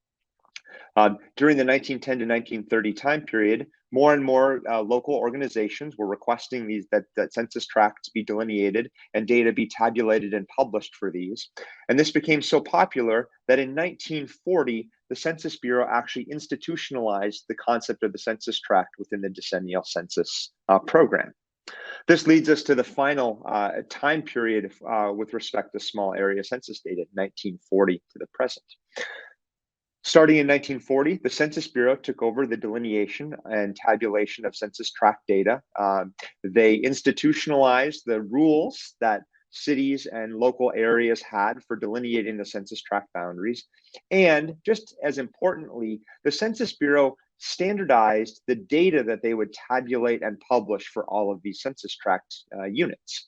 During the 1910 to 1930 time period, more and more local organizations were requesting that census tracts be delineated and data be tabulated and published for these. And this became so popular that in 1940, the Census Bureau actually institutionalized the concept of the census tract within the decennial census program. This leads us to the final time period with respect to small area census data, 1940 to the present. Starting in 1940, the Census Bureau took over the delineation and tabulation of census tract data. They institutionalized the rules that cities and local areas had for delineating the census tract boundaries. And just as importantly, the Census Bureau standardized the data that they would tabulate and publish for all of these census tract units.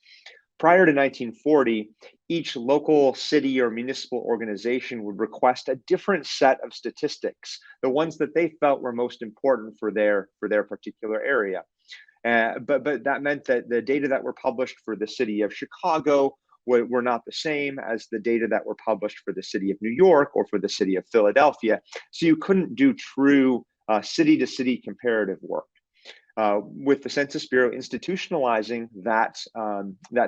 Prior to 1940, each local city or municipal organization would request a different set of statistics, the ones that they felt were most important for their particular area. But that meant that the data that were published for the city of Chicago were not the same as the data that were published for the city of New York or for the city of Philadelphia. So you couldn't do true city-to-city comparative work. With the Census Bureau institutionalizing that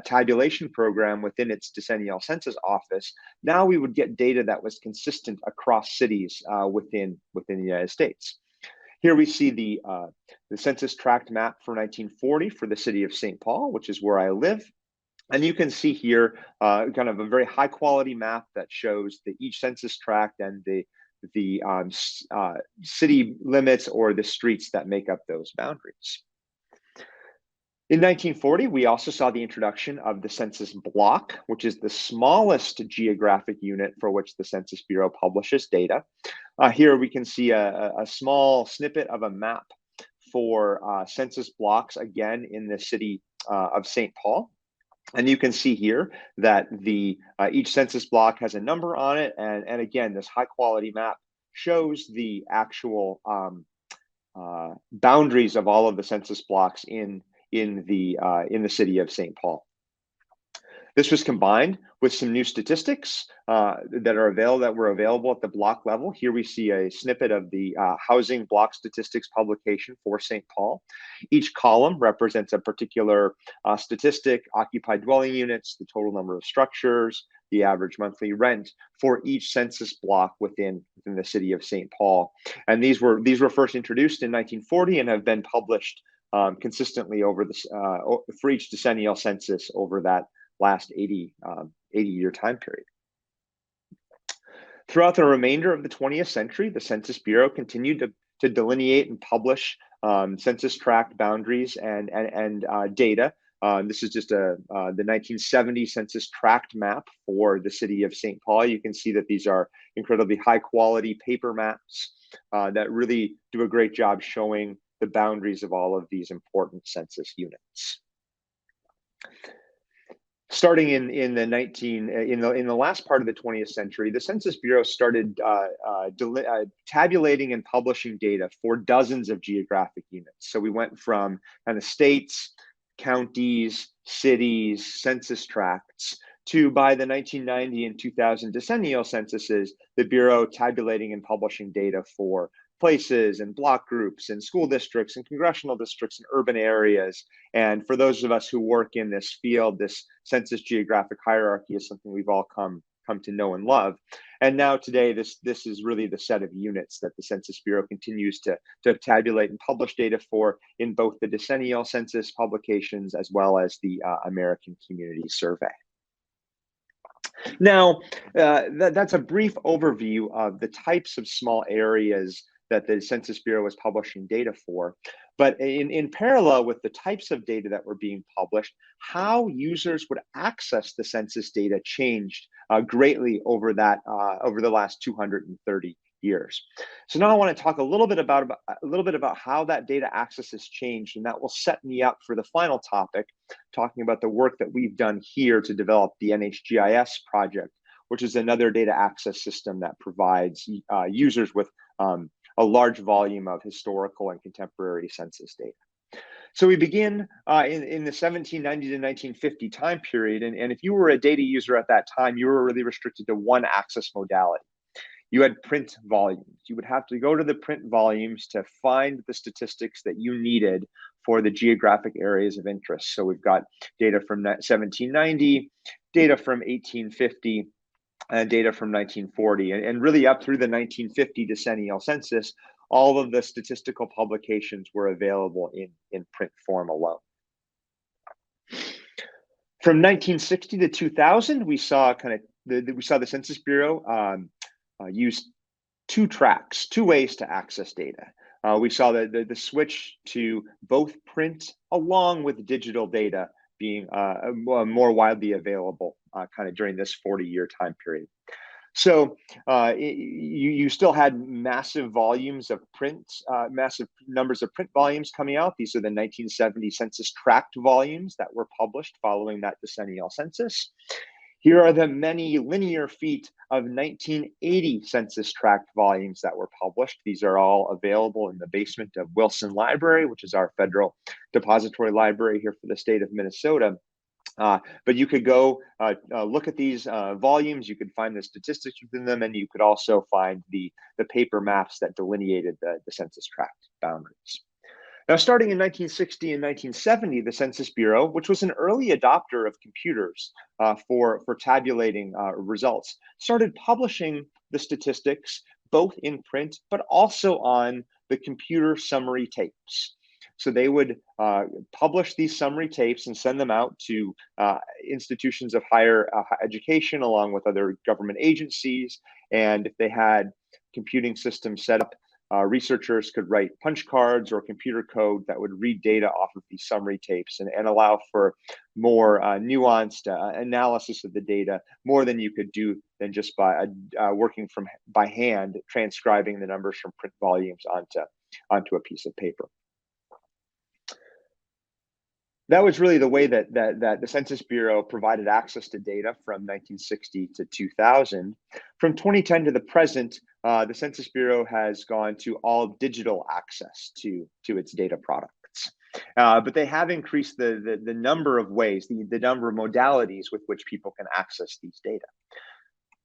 tabulation program within its decennial census office, now we would get data that was consistent across cities within the United States. Here we see the census tract map for 1940 for the city of St. Paul, which is where I live. And you can see here kind of a very high quality map that shows each census tract and the city limits or the streets that make up those boundaries. In 1940, we also saw the introduction of the Census Block, which is the smallest geographic unit for which the Census Bureau publishes data. Here we can see a small snippet of a map for census blocks, again, in the city of St. Paul. And you can see here that each census block has a number on it. And again, this high quality map shows the actual boundaries of all of the census blocks in the city of St. Paul. This was combined with some new statistics that were available at the block level. Here we see a snippet of the housing block statistics publication for St. Paul. Each column represents a particular statistic: occupied dwelling units, the total number of structures, the average monthly rent for each census block within the city of St. Paul. And these were first introduced in 1940 and have been published consistently over this for each decennial census over that last 80-year time period. Throughout the remainder of the 20th century, the Census Bureau continued to delineate and publish census tract boundaries and data. This is just the 1970 census tract map for the city of St. Paul. You can see that these are incredibly high quality paper maps that really do a great job showing the boundaries of all of these important census units. Starting in the last part of the 20th century, the Census Bureau started tabulating and publishing data for dozens of geographic units. So we went from kind of states, counties, cities, census tracts, to by the 1990 and 2000 decennial censuses, the Bureau tabulating and publishing data for places and block groups and school districts and congressional districts and urban areas. And for those of us who work in this field, this census geographic hierarchy is something we've all come to know and love. And now today, this is really the set of units that the Census Bureau continues to tabulate and publish data for in both the decennial census publications as well as the American Community Survey. Now, that's a brief overview of the types of small areas that the Census Bureau is publishing data for. But in parallel with the types of data that were being published, how users would access the census data changed greatly over the last 230 years. So now I want to talk a little bit about how that data access has changed, and that will set me up for the final topic, talking about the work that we've done here to develop the NHGIS project, which is another data access system that provides users with a large volume of historical and contemporary census data. So we begin in the 1790 to 1950 time period, and if you were a data user at that time, you were really restricted to one access modality. You had print volumes. You would have to go to the print volumes to find the statistics that you needed for the geographic areas of interest. So we've got data from 1790, data from 1850, and data from 1940, and really up through the 1950 decennial census, all of the statistical publications were available in print form alone. From 1960 to 2000, we saw the Census Bureau use two ways to access data. We saw the switch to both print along with digital data being more widely available kind of during this 40-year time period. So you still had massive volumes of print, massive numbers of print volumes coming out. These are the 1970 Census Tract volumes that were published following that decennial census. Here are the many linear feet of 1980 Census Tract volumes that were published. These are all available in the basement of Wilson Library, which is our federal depository library here for the state of Minnesota. But you could go look at these volumes, you could find the statistics within them, and you could also find the paper maps that delineated the census tract boundaries. Now, starting in 1960 and 1970, the Census Bureau, which was an early adopter of computers for tabulating results, started publishing the statistics both in print, but also on the computer summary tapes. So they would publish these summary tapes and send them out to institutions of higher education along with other government agencies. And if they had computing systems set up, researchers could write punch cards or computer code that would read data off of these summary tapes and allow for more nuanced analysis of the data, more than you could do than just by working by hand, transcribing the numbers from print volumes onto a piece of paper. That was really the way that the Census Bureau provided access to data from 1960 to 2000. From 2010 to the present, the Census Bureau has gone to all digital access to its data products. But they have increased the number of ways, the number of modalities with which people can access these data.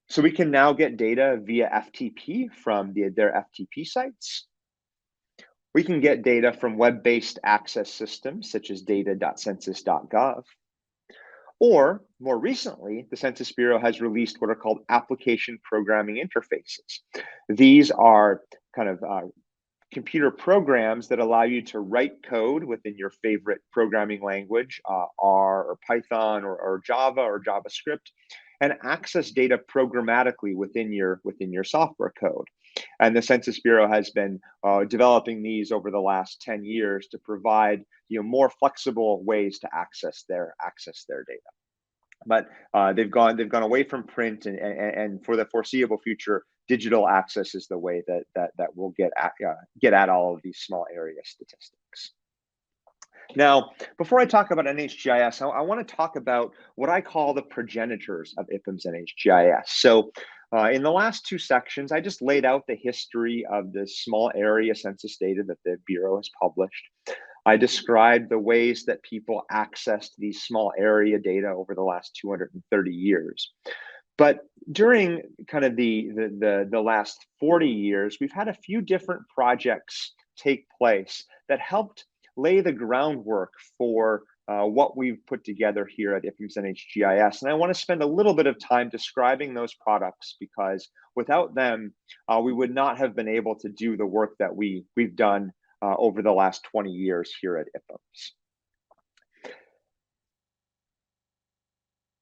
So we can now get data via FTP from their FTP sites. We can get data from web-based access systems such as data.census.gov. Or more recently, the Census Bureau has released what are called application programming interfaces. These are kind of computer programs that allow you to write code within your favorite programming language, R or Python or Java or JavaScript, and access data programmatically within your software code. And the Census Bureau has been developing these over the last 10 years to provide more flexible ways to access their data. But they've gone away from print, and for the foreseeable future, digital access is the way that we'll get at all of these small area statistics. Now, before I talk about NHGIS, I want to talk about what I call the progenitors of IPM's NHGIS. So in the last two sections, I just laid out the history of the small area census data that the Bureau has published. I described the ways that people accessed these small area data over the last 230 years. But during kind of the last 40 years, we've had a few different projects take place that helped lay the groundwork for what we've put together here at IPM's NHGIS. And I want to spend a little bit of time describing those products, because without them, we would not have been able to do the work that we've done over the last 20 years here at IPM's.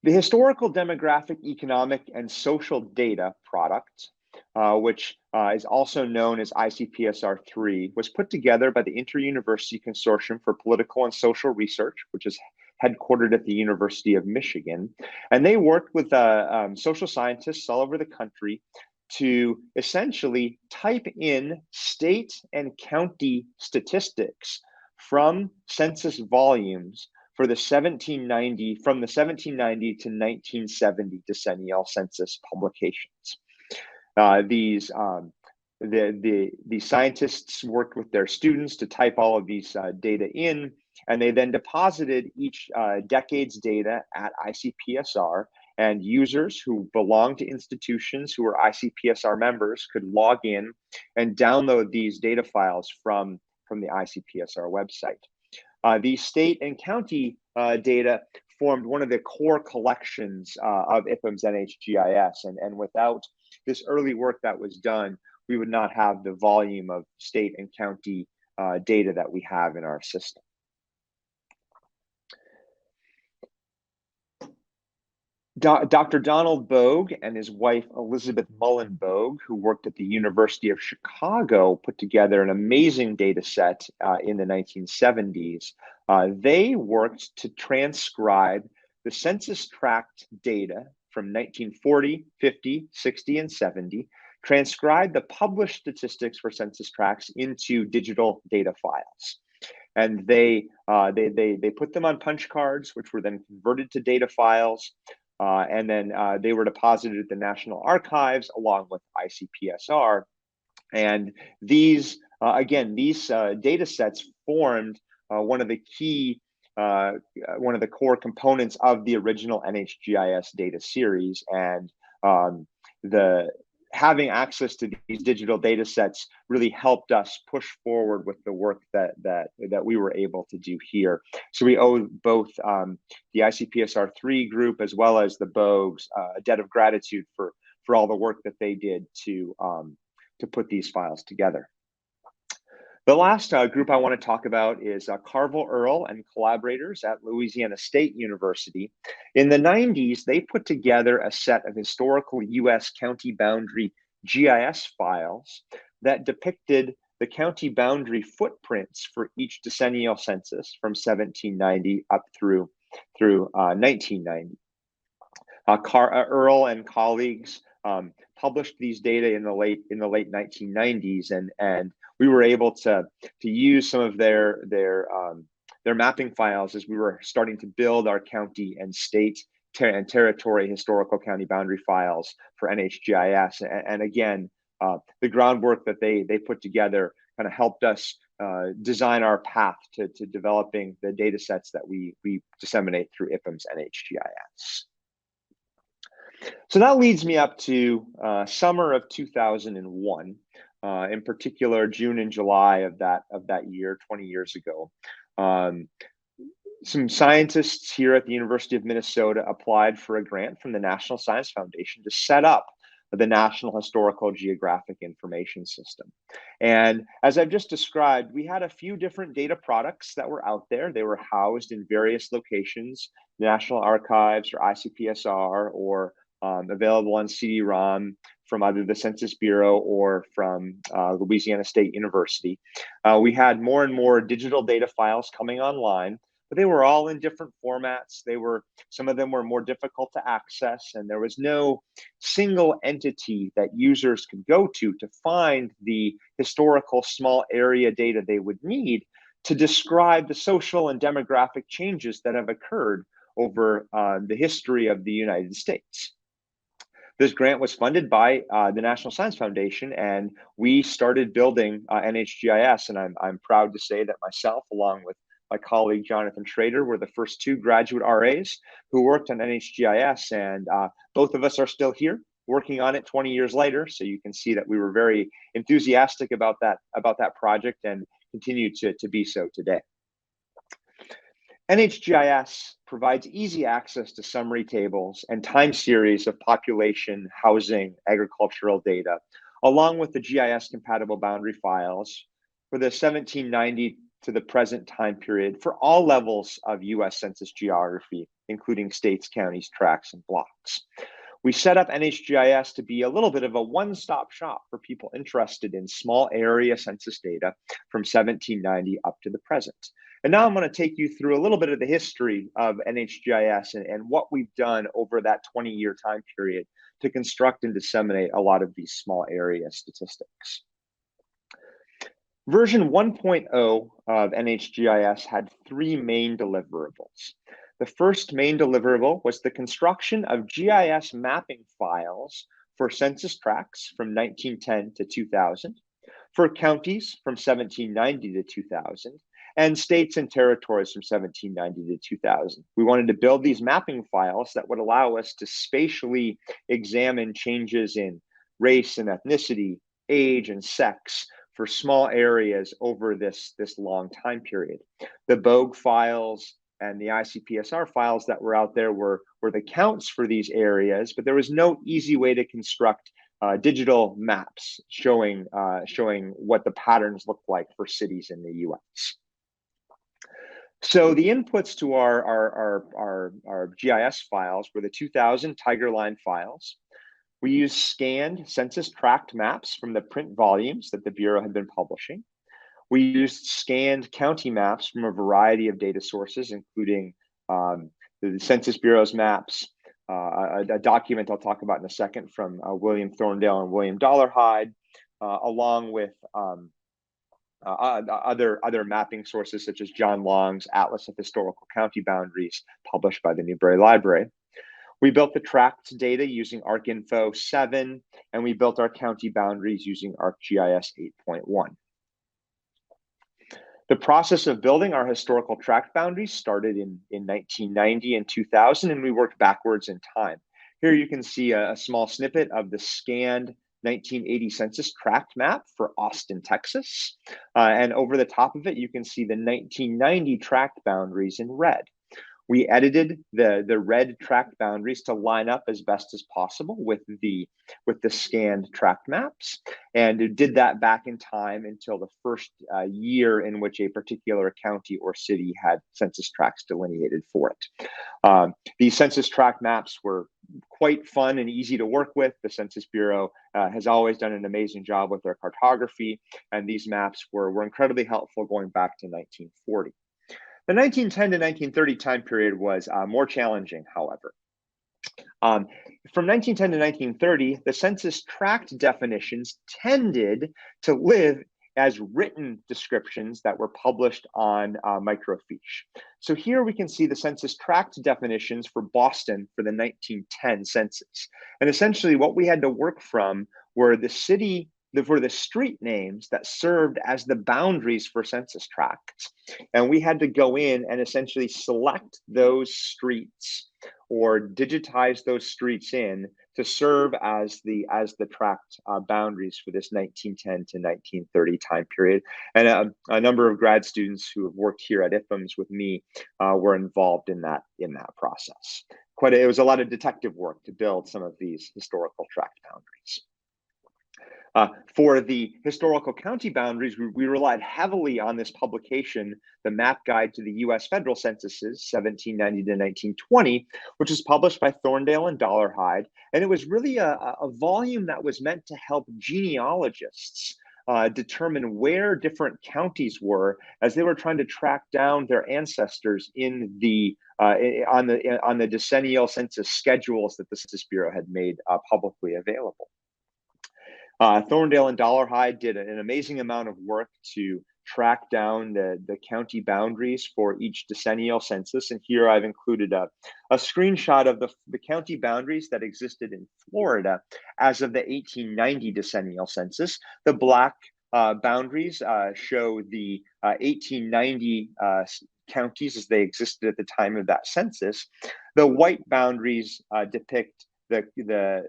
The Historical, Demographic, Economic, and Social Data product, which is also known as ICPSR-3, was put together by the Inter-University Consortium for Political and Social Research, which is headquartered at the University of Michigan. And they worked with social scientists all over the country to essentially type in state and county statistics from census volumes for the 1790 to 1970 decennial census publications. These scientists worked with their students to type all of these data in, and they then deposited each decade's data at ICPSR, and users who belong to institutions who are ICPSR members could log in and download these data files from the ICPSR website. The state and county data formed one of the core collections of IPM's NHGIS, and without this early work that was done, we would not have the volume of state and county data that we have in our system. Dr. Donald Bogues and his wife Elizabeth Mullen Bogues, who worked at the University of Chicago, put together an amazing data set in the 1970s. They worked to transcribe the census tract data from 1940, 50, 60, and 70, transcribe the published statistics for census tracts into digital data files. And they put them on punch cards, which were then converted to data files. And then they were deposited at the National Archives along with ICPSR. And these, data sets formed one of the core components of the original NHGIS data series. And having access to these digital data sets really helped us push forward with the work that we were able to do here. So we owe both the ICPSR-3 group as well as the Bogues a debt of gratitude for all the work that they did to put these files together. The last group I want to talk about is Carville Earl and collaborators at Louisiana State University. In the 90s, they put together a set of historical U.S. county boundary GIS files that depicted the county boundary footprints for each decennial census from 1790 up through 1990. Earl and colleagues published these data in the late 1990s, and we were able to use some of their mapping files as we were starting to build our county and state and territory historical county boundary files for NHGIS. And again, the groundwork that they put together kind of helped us design our path to developing the data sets that we disseminate through IPM's NHGIS. So that leads me up to summer of 2001. In particular, June and July of that year, 20 years ago. Some scientists here at the University of Minnesota applied for a grant from the National Science Foundation to set up the National Historical Geographic Information System. And as I've just described, we had a few different data products that were out there. They were housed in various locations, National Archives or ICPSR, or available on CD-ROM from either the Census Bureau or from Louisiana State University. We had more and more digital data files coming online, but they were all in different formats. Some of them were more difficult to access, and there was no single entity that users could go to find the historical small area data they would need to describe the social and demographic changes that have occurred over the history of the United States. This grant was funded by the National Science Foundation, and we started building NHGIS, and I'm proud to say that myself, along with my colleague Jonathan Schrader, were the first two graduate RAs who worked on NHGIS, and both of us are still here working on it 20 years later. So you can see that we were very enthusiastic about that project and continue to be so today. NHGIS provides easy access to summary tables and time series of population, housing, agricultural data, along with the GIS compatible boundary files for the 1790 to the present time period for all levels of US Census geography, including states, counties, tracts, and blocks. We set up NHGIS to be a little bit of a one-stop shop for people interested in small area census data from 1790 up to the present. And now I'm going to take you through a little bit of the history of NHGIS and what we've done over that 20-year time period to construct and disseminate a lot of these small area statistics. Version 1.0 of NHGIS had three main deliverables. The first main deliverable was the construction of GIS mapping files for census tracts from 1910 to 2000, for counties from 1790 to 2000, and states and territories from 1790 to 2000. We wanted to build these mapping files that would allow us to spatially examine changes in race and ethnicity, age and sex for small areas over this long time period. The Bogues files and the ICPSR files that were out there were the counts for these areas, but there was no easy way to construct digital maps showing what the patterns look like for cities in the US. So the inputs to our GIS files were the 2000 Tiger Line files. We used scanned census tract maps from the print volumes that the Bureau had been publishing. We used scanned county maps from a variety of data sources, including the Census Bureau's maps, a document I'll talk about in a second from William Thorndale and William Dollarhide, along with other mapping sources such as John Long's Atlas of Historical County Boundaries, published by the Newberry Library. We built the tracts data using ArcInfo 7, and we built our county boundaries using ArcGIS 8.1. The process of building our historical tract boundaries started in 1990 and 2000, and we worked backwards in time. Here you can see a small snippet of the scanned 1980 census tract map for Austin, Texas. And over the top of it, you can see the 1990 tract boundaries in red. We edited the red tract boundaries to line up as best as possible with the scanned tract maps, and did that back in time until the first year in which a particular county or city had census tracts delineated for it. These census tract maps were quite fun and easy to work with. The Census Bureau has always done an amazing job with their cartography, and these maps were incredibly helpful going back to 1940. The 1910 to 1930 time period was more challenging, however. From 1910 to 1930, the census tract definitions tended to live as written descriptions that were published on microfiche. So here we can see the census tract definitions for Boston for the 1910 census. And essentially what we had to work from were the city for the street names that served as the boundaries for census tracts. And we had to go in and essentially select those streets or digitize those streets in to serve as the tract boundaries for this 1910 to 1930 time period. And a number of grad students who have worked here at IPMS with me were involved in that process. It was a lot of detective work to build some of these historical tract boundaries. For the historical county boundaries, we relied heavily on this publication, the Map Guide to the U.S. Federal Censuses, 1790 to 1920, which was published by Thorndale and Dollarhide. And it was really a volume that was meant to help genealogists determine where different counties were as they were trying to track down their ancestors in the on the decennial census schedules that the Census Bureau had made publicly available. Thorndale and Dollarhide did an amazing amount of work to track down the county boundaries for each decennial census. And here I've included a screenshot of the county boundaries that existed in Florida as of the 1890 decennial census. The black boundaries show the 1890 counties as they existed at the time of that census. The white boundaries depict the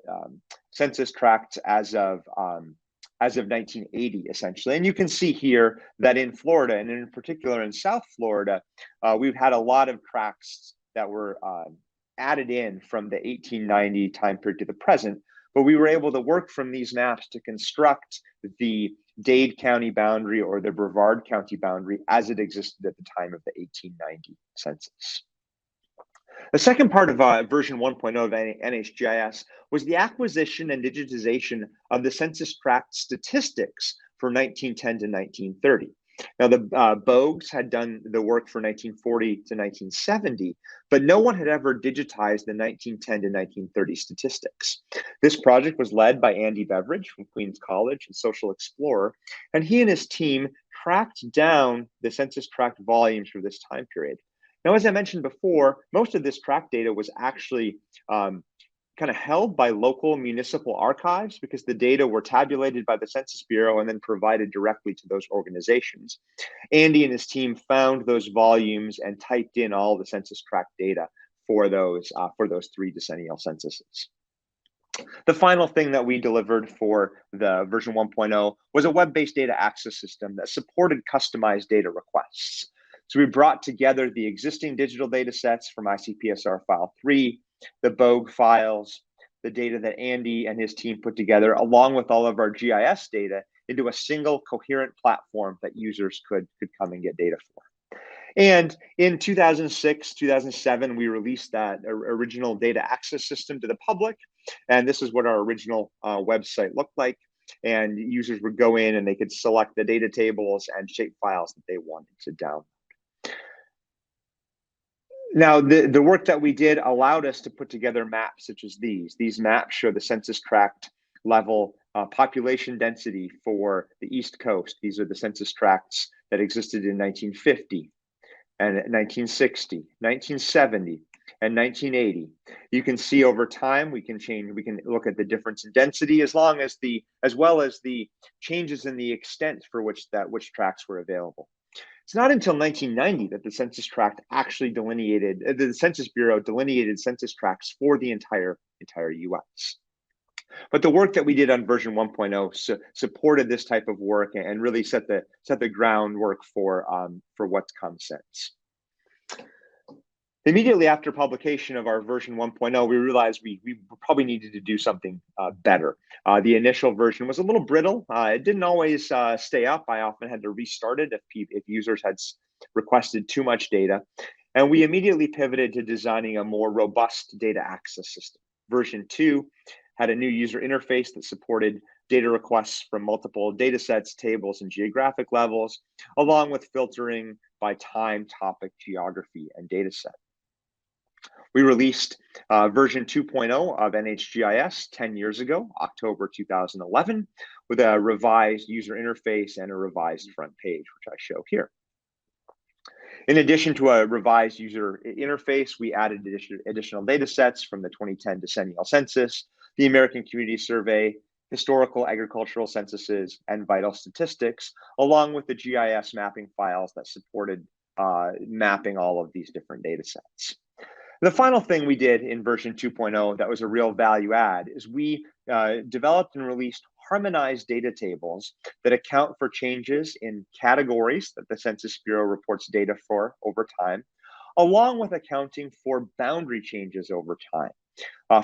census tracts as of 1980, essentially. And you can see here that in Florida, and in particular in South Florida, we've had a lot of tracts that were added in from the 1890 time period to the present, but we were able to work from these maps to construct the Dade County boundary or the Brevard County boundary as it existed at the time of the 1890 census. The second part of version 1.0 of NHGIS was the acquisition and digitization of the census tract statistics for 1910 to 1930. Now, the Bogues had done the work for 1940 to 1970, but no one had ever digitized the 1910 to 1930 statistics. This project was led by Andy Beveridge from Queens College and Social Explorer, and he and his team tracked down the census tract volumes for this time period. Now, as I mentioned before, most of this tract data was actually kind of held by local municipal archives because the data were tabulated by the Census Bureau and then provided directly to those organizations. Andy and his team found those volumes and typed in all the census tract data for those three decennial censuses. The final thing that we delivered for the version 1.0 was a web-based data access system that supported customized data requests. So we brought together the existing digital data sets from ICPSR file 3, the Bogue files, the data that Andy and his team put together, along with all of our GIS data into a single coherent platform that users could come and get data for. And in 2006, 2007, we released that original data access system to the public. And this is what our original website looked like. And users would go in and they could select the data tables and shape files that they wanted to download. Now, the work that we did allowed us to put together maps such as these. These maps show the census tract level population density for the East Coast. These are the census tracts that existed in 1950 and 1960, 1970, and 1980. You can see over time, we can look at the difference in density as well as the changes in the extent for which tracts were available. It's not until 1990 that the census tract actually the Census Bureau delineated census tracts for the entire US. But the work that we did on version 1.0 supported this type of work and really set the groundwork for what's come since. Immediately after publication of our version 1.0, we realized we probably needed to do something better. The initial version was a little brittle. It didn't always stay up. I often had to restart it if users had requested too much data. And we immediately pivoted to designing a more robust data access system. Version 2 had a new user interface that supported data requests from multiple data sets, tables, and geographic levels, along with filtering by time, topic, geography, and data set. We released version 2.0 of NHGIS 10 years ago, October 2011, with a revised user interface and a revised front page, which I show here. In addition to a revised user interface, we added additional data sets from the 2010 decennial census, the American Community Survey, historical agricultural censuses, and vital statistics, along with the GIS mapping files that supported mapping all of these different data sets. The final thing we did in version 2.0 that was a real value add is we developed and released harmonized data tables that account for changes in categories that the Census Bureau reports data for over time, along with accounting for boundary changes over time.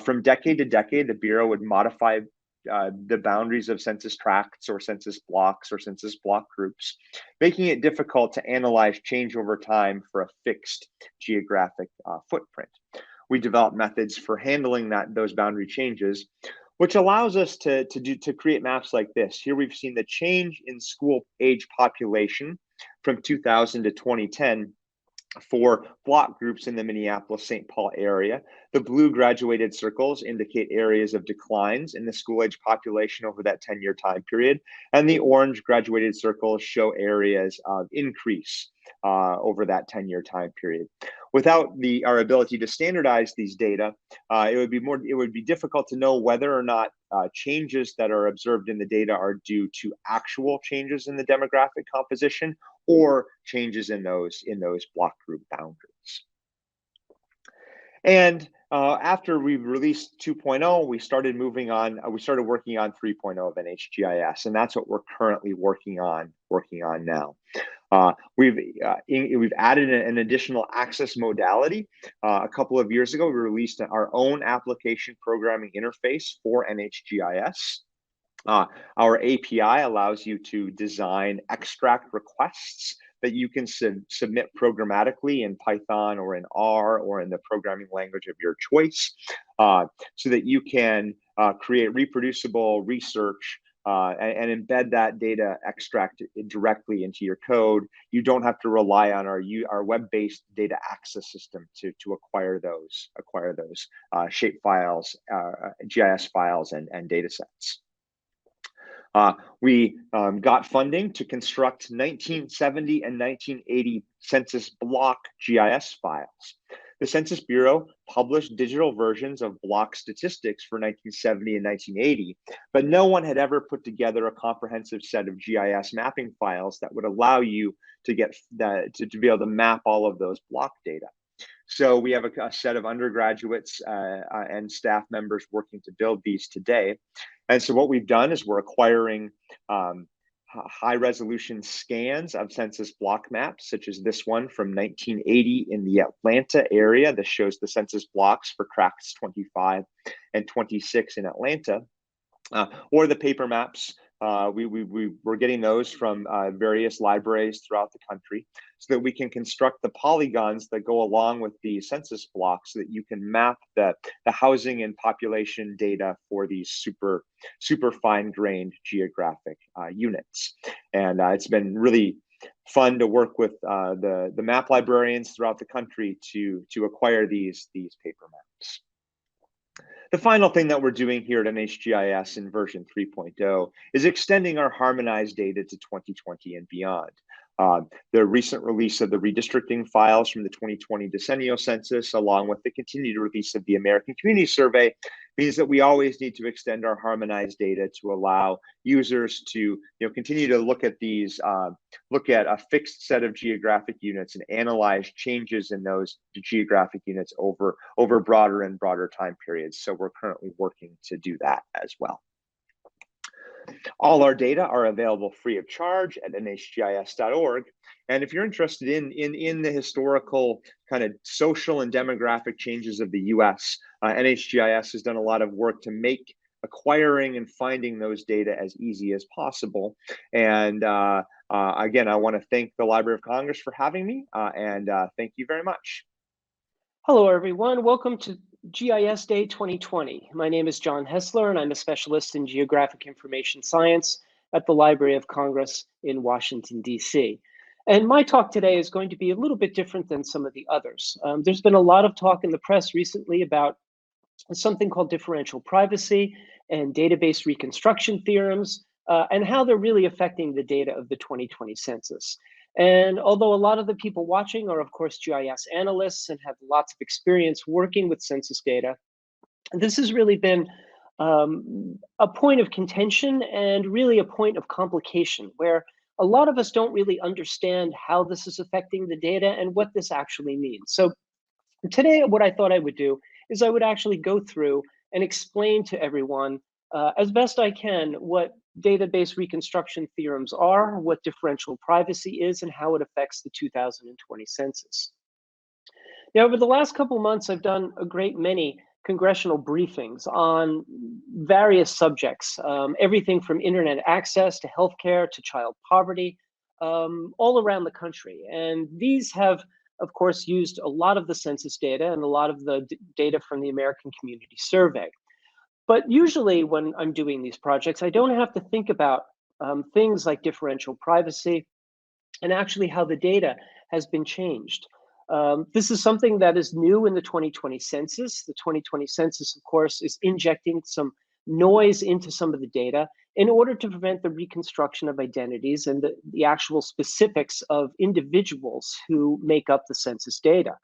From decade to decade, the Bureau would modify the boundaries of census tracts or census blocks or census block groups, making it difficult to analyze change over time for a fixed geographic footprint. We developed methods for handling those boundary changes, which allows us to create maps like this. Here we've seen the change in school age population from 2000 to 2010 for block groups in the Minneapolis-St. Paul area. The blue graduated circles indicate areas of declines in the school age population over that 10-year time period, and the orange graduated circles show areas of increase over that 10-year time period. Without our ability to standardize these data, it would be difficult to know whether or not changes that are observed in the data are due to actual changes in the demographic composition or changes in those block group boundaries. And after we released 2.0, we started moving on. We started working on 3.0 of NHGIS, and that's what we're currently working on now. We've added an additional access modality. A couple of years ago, we released our own application programming interface for NHGIS. Our API allows you to design extract requests that you can submit programmatically in Python or in R or in the programming language of your choice, so that you can create reproducible research and embed that data extract directly into your code. You don't have to rely on our web-based data access system to acquire those shape files, GIS files, and data sets. We got funding to construct 1970 and 1980 Census Block GIS files. The Census Bureau published digital versions of block statistics for 1970 and 1980, but no one had ever put together a comprehensive set of GIS mapping files that would allow you to be able to map all of those block data. So we have a set of undergraduates and staff members working to build these today. And so what we've done is we're acquiring high resolution scans of census block maps, such as this one from 1980 in the Atlanta area. This shows the census blocks for tracts 25 and 26 in Atlanta, or the paper maps. We're getting those from various libraries throughout the country so that we can construct the polygons that go along with the census blocks so that you can map the housing and population data for these super fine-grained geographic units. And it's been really fun to work with the map librarians throughout the country to acquire these paper maps. The final thing that we're doing here at NHGIS in version 3.0 is extending our harmonized data to 2020 and beyond. The recent release of the redistricting files from the 2020 decennial census, along with the continued release of the American Community Survey, means that we always need to extend our harmonized data to allow users to continue to look at these, look at a fixed set of geographic units and analyze changes in those geographic units over broader and broader time periods. So we're currently working to do that as well. All our data are available free of charge at nhgis.org. And if you're interested in the historical kind of social and demographic changes of the US, NHGIS has done a lot of work to make acquiring and finding those data as easy as possible. And again, I want to thank the Library of Congress for having me, and thank you very much. Hello, everyone. Welcome to GIS Day 2020. My name is John Hessler, and I'm a specialist in geographic information science at the Library of Congress in Washington, D.C. And my talk today is going to be a little bit different than some of the others. There's been a lot of talk in the press recently about something called differential privacy and database reconstruction theorems, and how they're really affecting the data of the 2020 census. And although a lot of the people watching are, of course, GIS analysts and have lots of experience working with census data, this has really been a point of contention and really a point of complication, where a lot of us don't really understand how this is affecting the data and what this actually means. So today, what I thought I would do is I would actually go through and explain to everyone as best I can what database reconstruction theorems are, what differential privacy is, and how it affects the 2020 census. Now, over the last couple of months, I've done a great many congressional briefings on various subjects, everything from internet access to healthcare to child poverty, all around the country. And these have, of course, used a lot of the census data and a lot of the data from the American Community Survey. But usually when I'm doing these projects, I don't have to think about things like differential privacy and actually how the data has been changed. This is something that is new in the 2020 census. The 2020 census, of course, is injecting some noise into some of the data in order to prevent the reconstruction of identities and the actual specifics of individuals who make up the census data.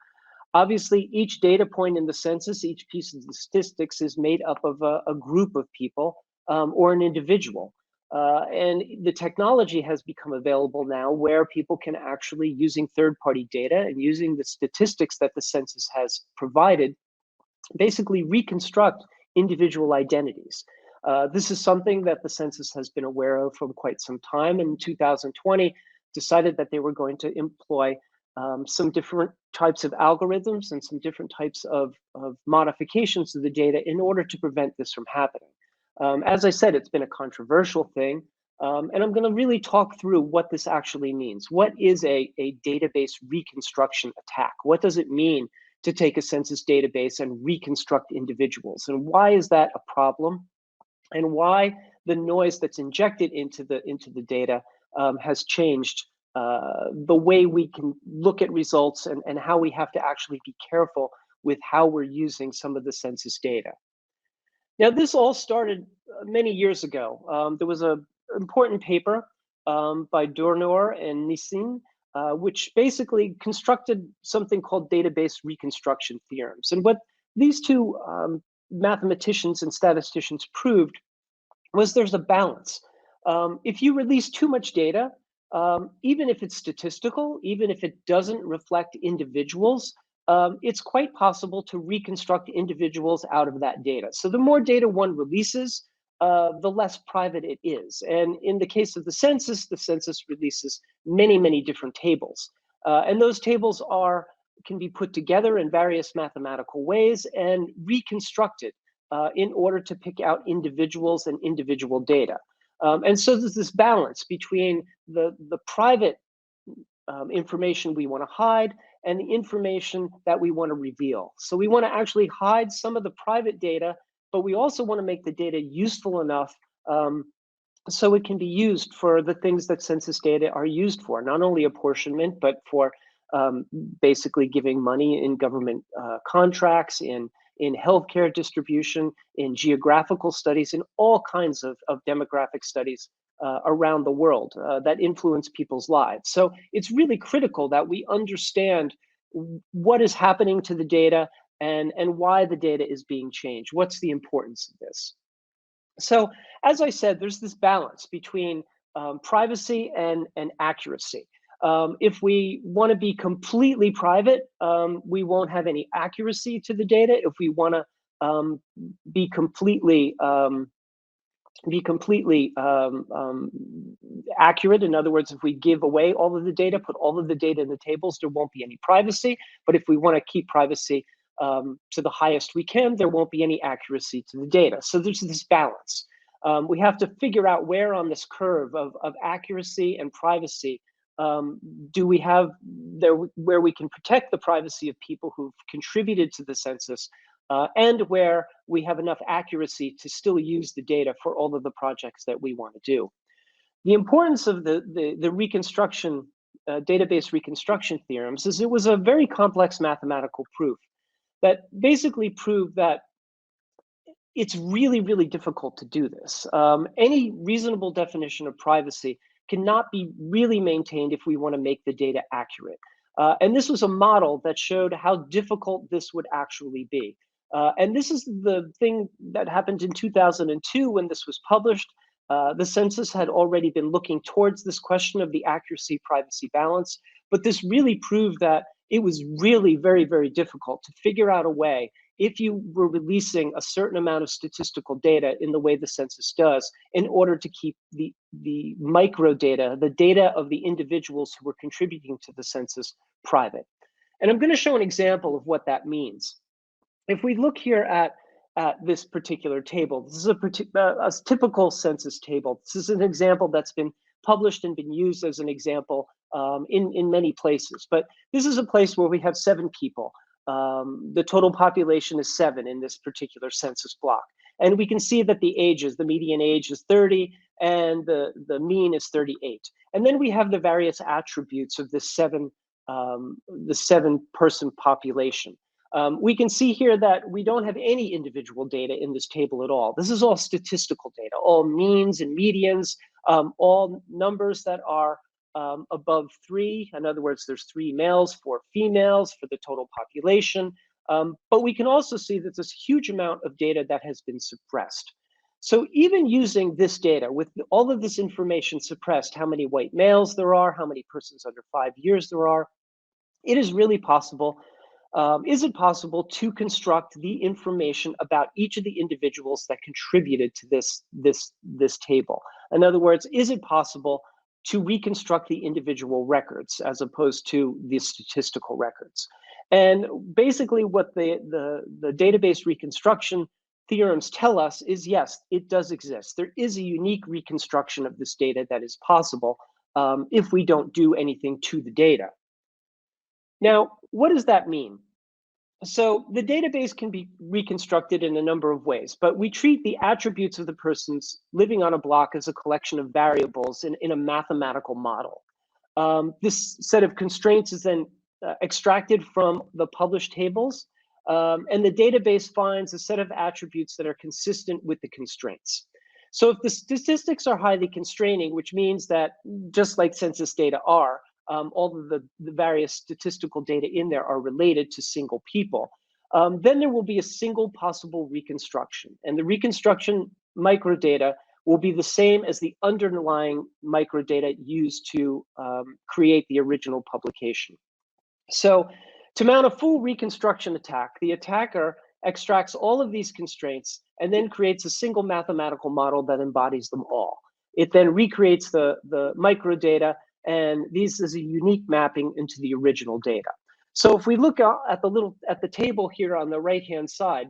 Obviously, each data point in the census, each piece of the statistics is made up of a group of people or an individual. And the technology has become available now where people can actually, using third-party data and using the statistics that the census has provided, basically reconstruct individual identities. This is something that the census has been aware of for quite some time. In 2020, decided that they were going to employ some different types of algorithms and some different types of modifications to the data in order to prevent this from happening. As I said, it's been a controversial thing, and I'm going to really talk through what this actually means. What is a database reconstruction attack? What does it mean to take a census database and reconstruct individuals? And why is that a problem? And why the noise that's injected into the data has changed the way we can look at results and how we have to actually be careful with how we're using some of the census data. Now, this all started many years ago. There was an important paper by Dornor and Nissin, which basically constructed something called database reconstruction theorems. And what these two mathematicians and statisticians proved was there's a balance. If you release too much data, even if it's statistical, even if it doesn't reflect individuals, it's quite possible to reconstruct individuals out of that data. So the more data one releases, the less private it is. And in the case of the census releases many, many different tables. And those tables can be put together in various mathematical ways and reconstructed in order to pick out individuals and individual data. And so there's this balance between the private information we want to hide and the information that we want to reveal. So we want to actually hide some of the private data, but we also want to make the data useful enough so it can be used for the things that census data are used for, not only apportionment, but for basically giving money in government contracts, in healthcare distribution, in geographical studies, in all kinds of demographic studies around the world that influence people's lives. So it's really critical that we understand what is happening to the data and why the data is being changed. What's the importance of this? So as I said, there's this balance between privacy and accuracy. If we want to be completely private, we won't have any accuracy to the data. If we want to be completely accurate, in other words, if we give away all of the data, put all of the data in the tables, there won't be any privacy. But if we want to keep privacy to the highest we can, there won't be any accuracy to the data. So there's this balance. We have to figure out where on this curve of accuracy and privacy do we have there where we can protect the privacy of people who've contributed to the census and where we have enough accuracy to still use the data for all of the projects that we want to do. The importance of the reconstruction, database reconstruction theorems is it was a very complex mathematical proof that basically proved that it's really, really difficult to do this. Any reasonable definition of privacy cannot be really maintained if we want to make the data accurate. And this was a model that showed how difficult this would actually be. And this is the thing that happened in 2002 when this was published. The census had already been looking towards this question of the accuracy-privacy balance, but this really proved that it was really very, very difficult to figure out a way, if you were releasing a certain amount of statistical data in the way the census does, in order to keep the micro data, the data of the individuals who were contributing to the census, private. And I'm going to show an example of what that means. If we look here at this particular table, this is a typical census table. This is an example that's been published and been used as an example in many places. But this is a place where we have 7 people. The total population is 7 in this particular census block. And we can see that the ages, the median age is 30 and the mean is 38. And then we have the various attributes of this the 7-person population. We can see here that we don't have any individual data in this table at all. This is all statistical data, all means and medians, all numbers that are above 3. In other words, there's 3 males, 4 females for the total population. But we can also see that there's a huge amount of data that has been suppressed. So even using this data, with all of this information suppressed, how many white males there are, how many persons under 5 years there are, it is really possible. Is it possible to construct the information about each of the individuals that contributed to this table? In other words, is it possible to reconstruct the individual records as opposed to the statistical records? And basically what the database reconstruction theorems tell us is, yes, it does exist. There is a unique reconstruction of this data that is possible if we don't do anything to the data. Now, what does that mean? So the database can be reconstructed in a number of ways, but we treat the attributes of the persons living on a block as a collection of variables in a mathematical model. This set of constraints is then extracted from the published tables, and the database finds a set of attributes that are consistent with the constraints. So if the statistics are highly constraining, which means that just like census data are, all of the various statistical data in there are related to single people, then there will be a single possible reconstruction. And the reconstruction microdata will be the same as the underlying microdata used to create the original publication. So to mount a full reconstruction attack, the attacker extracts all of these constraints and then creates a single mathematical model that embodies them all. It then recreates the microdata, and this is a unique mapping into the original data. So if we look at the table here on the right-hand side,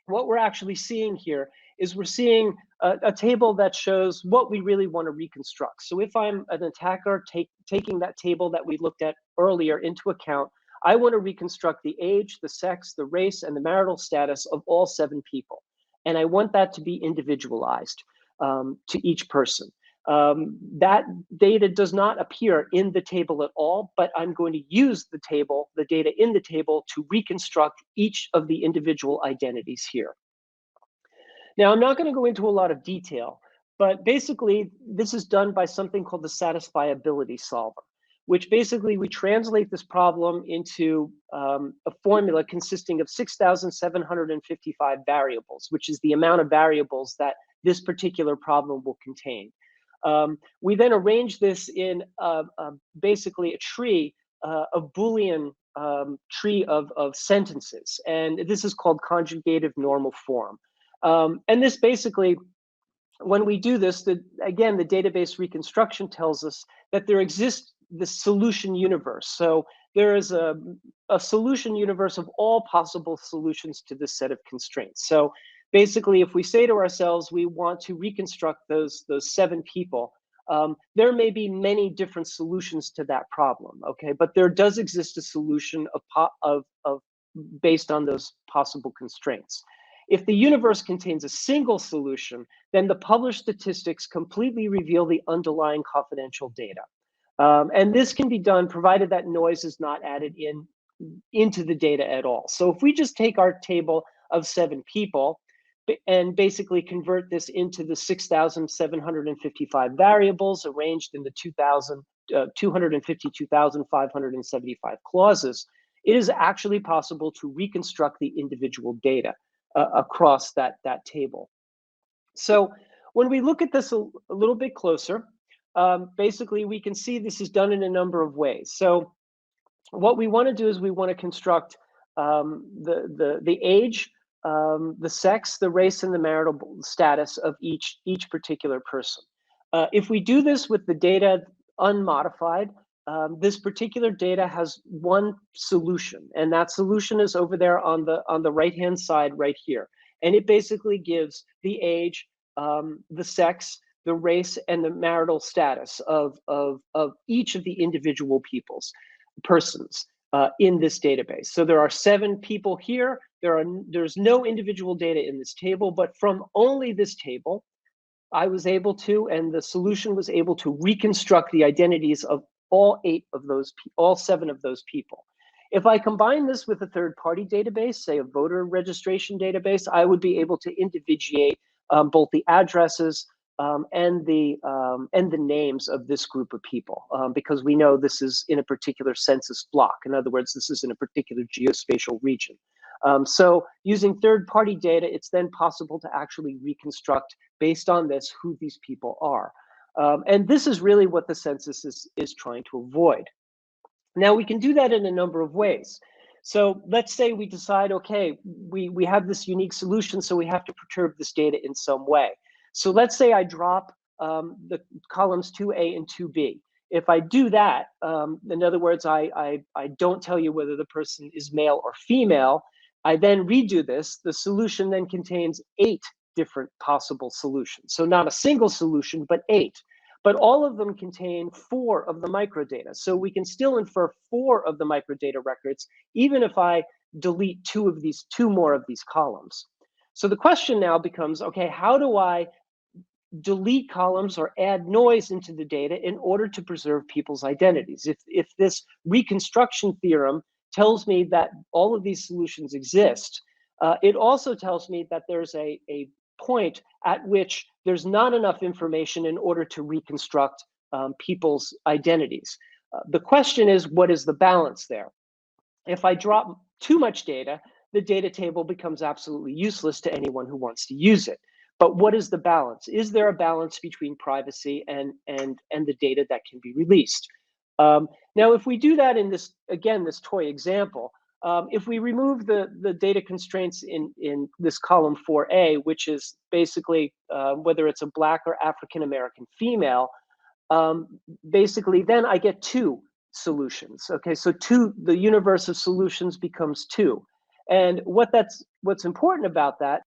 what we're actually seeing here is we're seeing a table that shows what we really want to reconstruct. So if I'm an attacker taking that table that we looked at earlier into account, I want to reconstruct the age, the sex, the race, and the marital status of all 7 people. And I want that to be individualized to each person. That data does not appear in the table at all, but I'm going to use the data in the table to reconstruct each of the individual identities here. Now, I'm not going to go into a lot of detail, but basically this is done by something called the satisfiability solver, which basically we translate this problem into a formula consisting of 6,755 variables, which is the amount of variables that this particular problem will contain. We then arrange this in basically a tree, a Boolean tree of sentences, and this is called conjugative normal form. And this basically, when we do this, again, the database reconstruction tells us that there exists this solution universe. So there is a solution universe of all possible solutions to this set of constraints. So basically, if we say to ourselves, we want to reconstruct those 7 people, there may be many different solutions to that problem, okay? But there does exist a solution based on those possible constraints. If the universe contains a single solution, then the published statistics completely reveal the underlying confidential data. And this can be done provided that noise is not added into the data at all. So if we just take our table of 7 people and basically convert this into the 6,755 variables arranged in the 252,575 clauses, it is actually possible to reconstruct the individual data across that table. So when we look at this a little bit closer, basically we can see this is done in a number of ways. So what we want to do is we want to construct the age, the sex, the race, and the marital status of each particular person. If we do this with the data unmodified, this particular data has one solution, and that solution is over there on the right-hand side right here. And it basically gives the age, the sex, the race, and the marital status of each of the individual persons in this database. So there are 7 people here. There's no individual data in this table, but from only this table, I was able to, and the solution was able to reconstruct the identities of all 7 of those people. If I combine this with a third-party database, say a voter registration database, I would be able to individuate both the addresses and the names of this group of people, because we know this is in a particular census block. In other words, this is in a particular geospatial region. So using third-party data, it's then possible to actually reconstruct, based on this, who these people are. And this is really what the census is trying to avoid. Now, we can do that in a number of ways. So let's say we decide, okay, we have this unique solution, so we have to perturb this data in some way. So let's say I drop the columns 2A and 2B. If I do that, in other words, I don't tell you whether the person is male or female, I then redo this. The solution then contains 8 different possible solutions. So not a single solution, but 8. But all of them contain 4 of the microdata. So we can still infer 4 of the microdata records, even if I delete 2 more of these columns. So the question now becomes, okay, how do I delete columns or add noise into the data in order to preserve people's identities? If this reconstruction theorem tells me that all of these solutions exist, it also tells me that there's a point at which there's not enough information in order to reconstruct people's identities. The question is, what is the balance there? If I drop too much data, the data table becomes absolutely useless to anyone who wants to use it. But what is the balance? Is there a balance between privacy and the data that can be released? Now, if we do that in this, again, this toy example, if we remove the data constraints in this column 4A, which is basically whether it's a Black or African-American female, basically then I get 2 solutions. Okay, so the universe of solutions becomes 2. And what's important about that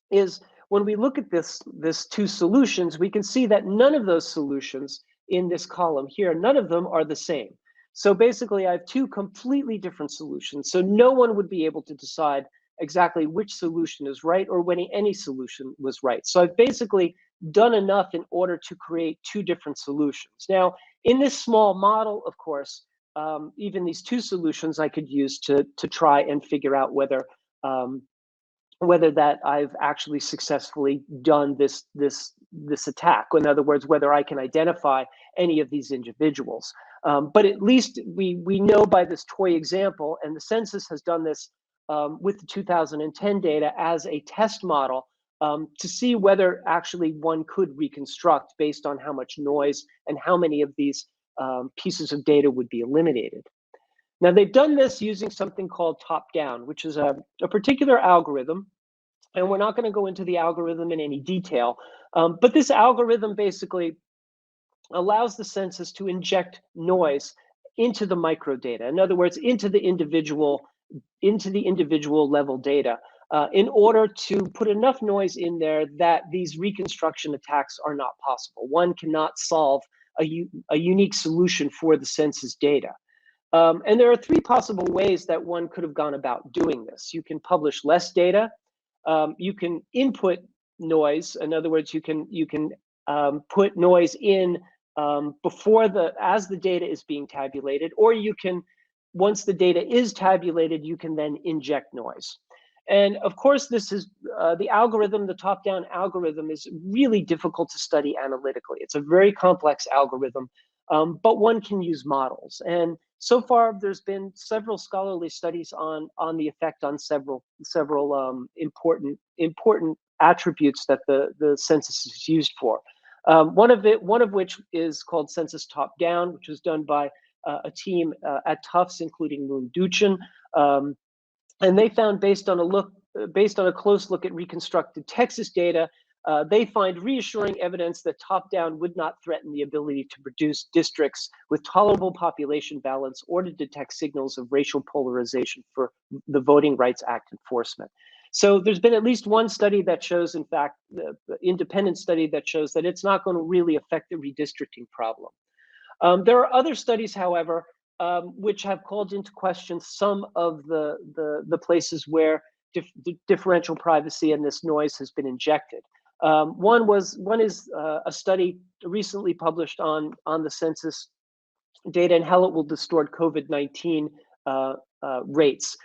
is when we look at this 2 solutions, we can see that none of those solutions in this column here, none of them are the same. So basically, I have 2 completely different solutions. So no one would be able to decide exactly which solution is right or when any solution was right. So I've basically done enough in order to create 2 different solutions. Now, in this small model, of course, even these 2 solutions I could use to try and figure out whether that I've actually successfully done this attack. In other words, whether I can identify any of these individuals. But at least we know by this toy example, and the census has done this with the 2010 data as a test model to see whether actually one could reconstruct based on how much noise and how many of these pieces of data would be eliminated. Now, they've done this using something called top-down, which is a particular algorithm. And we're not going to go into the algorithm in any detail. But this algorithm basically allows the census to inject noise into the microdata. In other words, into the individual level data in order to put enough noise in there that these reconstruction attacks are not possible. One cannot solve a unique solution for the census data. And there are 3 possible ways that one could have gone about doing this. You can publish less data. You can input noise. In other words, you can put noise in as the data is being tabulated, or you can, once the data is tabulated, you can then inject noise. And of course, this is the algorithm, the top-down algorithm is really difficult to study analytically. It's a very complex algorithm. but one can use models. And so far, there's been several scholarly studies on the effect on several important attributes that the census is used for. One of which is called Census Top Down, which was done by a team at Tufts, including Moon Duchin, and they found, based on a close look at reconstructed Texas data, they find reassuring evidence that top-down would not threaten the ability to produce districts with tolerable population balance or to detect signals of racial polarization for the Voting Rights Act enforcement. So there's been at least one study that shows, in fact, the independent study that shows that it's not going to really affect the redistricting problem. There are other studies, however, which have called into question some of the places where differential privacy and this noise has been injected. One is a study recently published on the census data and how it will distort COVID-19 rates.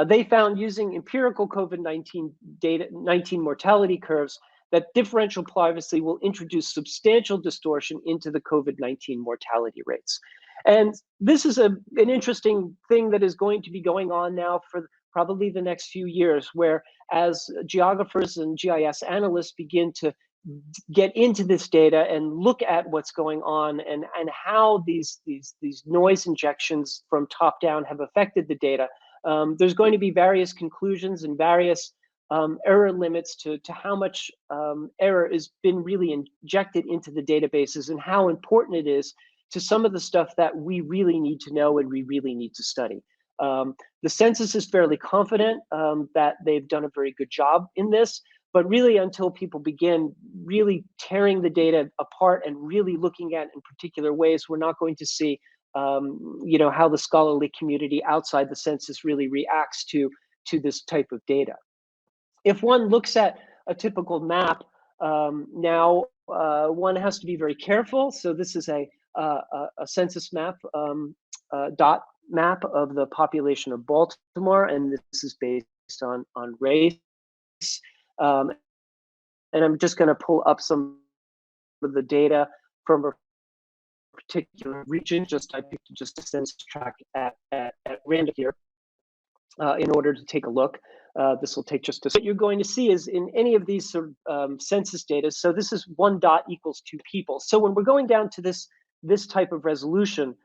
They found, using empirical COVID-19 data, 19 mortality curves, that differential privacy will introduce substantial distortion into the COVID-19 mortality rates. And this is an interesting thing that is going to be going on now for probably the next few years, where as geographers and GIS analysts begin to get into this data and look at what's going on and how these noise injections from top down have affected the data, there's going to be various conclusions and various error limits to how much error has been really injected into the databases and how important it is to some of the stuff that we really need to know and we really need to study. The census is fairly confident that they've done a very good job in this, but really until people begin really tearing the data apart and really looking at it in particular ways, we're not going to see how the scholarly community outside the census really reacts to this type of data. If one looks at a typical map, now one has to be very careful. So this is a census map, dot map of the population of Baltimore, and this is based on race. And I'm just going to pull up some of the data from a particular region. I picked just a census tract at random here in order to take a look. This will take just a second. What you're going to see is in any of these sort of census data, so this is 1 dot equals 2 people. So when we're going down to this type of resolution,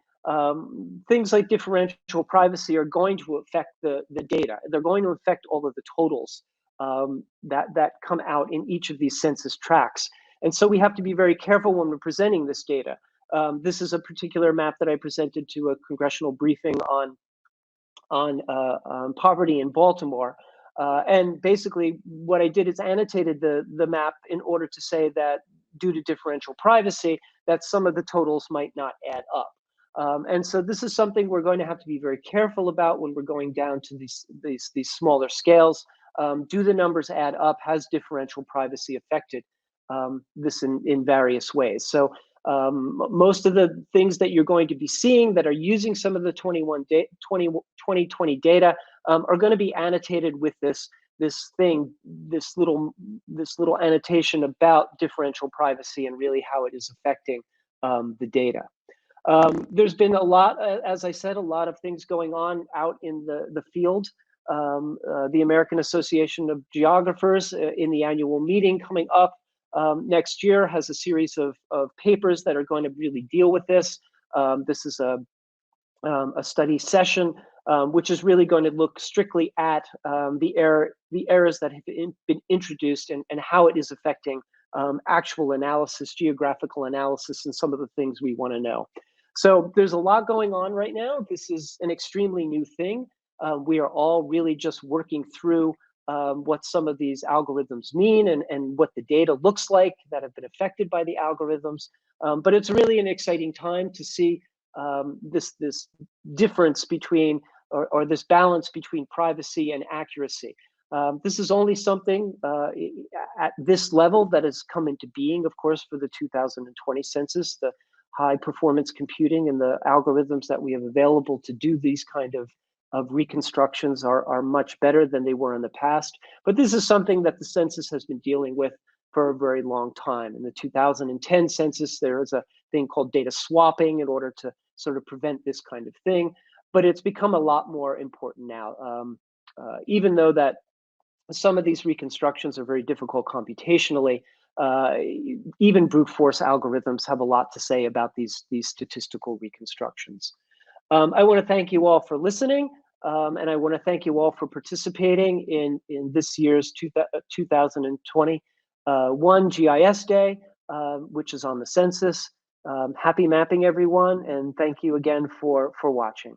things like differential privacy are going to affect the data. They're going to affect all of the totals that come out in each of these census tracts. And so we have to be very careful when we're presenting this data. This is a particular map that I presented to a congressional briefing on poverty in Baltimore. And basically what I did is annotated the map in order to say that due to differential privacy, that some of the totals might not add up. And so this is something we're going to have to be very careful about when we're going down to these smaller scales. Do the numbers add up? Has differential privacy affected this in various ways? So most of the things that you're going to be seeing that are using some of the 2020 data are going to be annotated with this little annotation about differential privacy and really how it is affecting the data. There's been a lot, as I said, a lot of things going on out in the field. The American Association of Geographers in the annual meeting coming up next year has a series of papers that are going to really deal with this. This is a study session which is really going to look strictly at the errors that have been introduced and how it is affecting actual analysis, geographical analysis, and some of the things we want to know. So there's a lot going on right now. This is an extremely new thing. We are all really just working through what some of these algorithms mean and what the data looks like that have been affected by the algorithms. But it's really an exciting time to see this difference between, or this balance between privacy and accuracy. This is only something at this level that has come into being, of course, for the 2020 census. The high performance computing and the algorithms that we have available to do these kind of reconstructions are much better than they were in the past. But this is something that the census has been dealing with for a very long time. In the 2010 census, there is a thing called data swapping in order to sort of prevent this kind of thing, but it's become a lot more important now. Even though that some of these reconstructions are very difficult computationally, even brute force algorithms have a lot to say about these statistical reconstructions. I want to thank you all for listening, and I want to thank you all for participating in this year's 2021 GIS Day, which is on the census. Happy mapping, everyone, and thank you again for watching.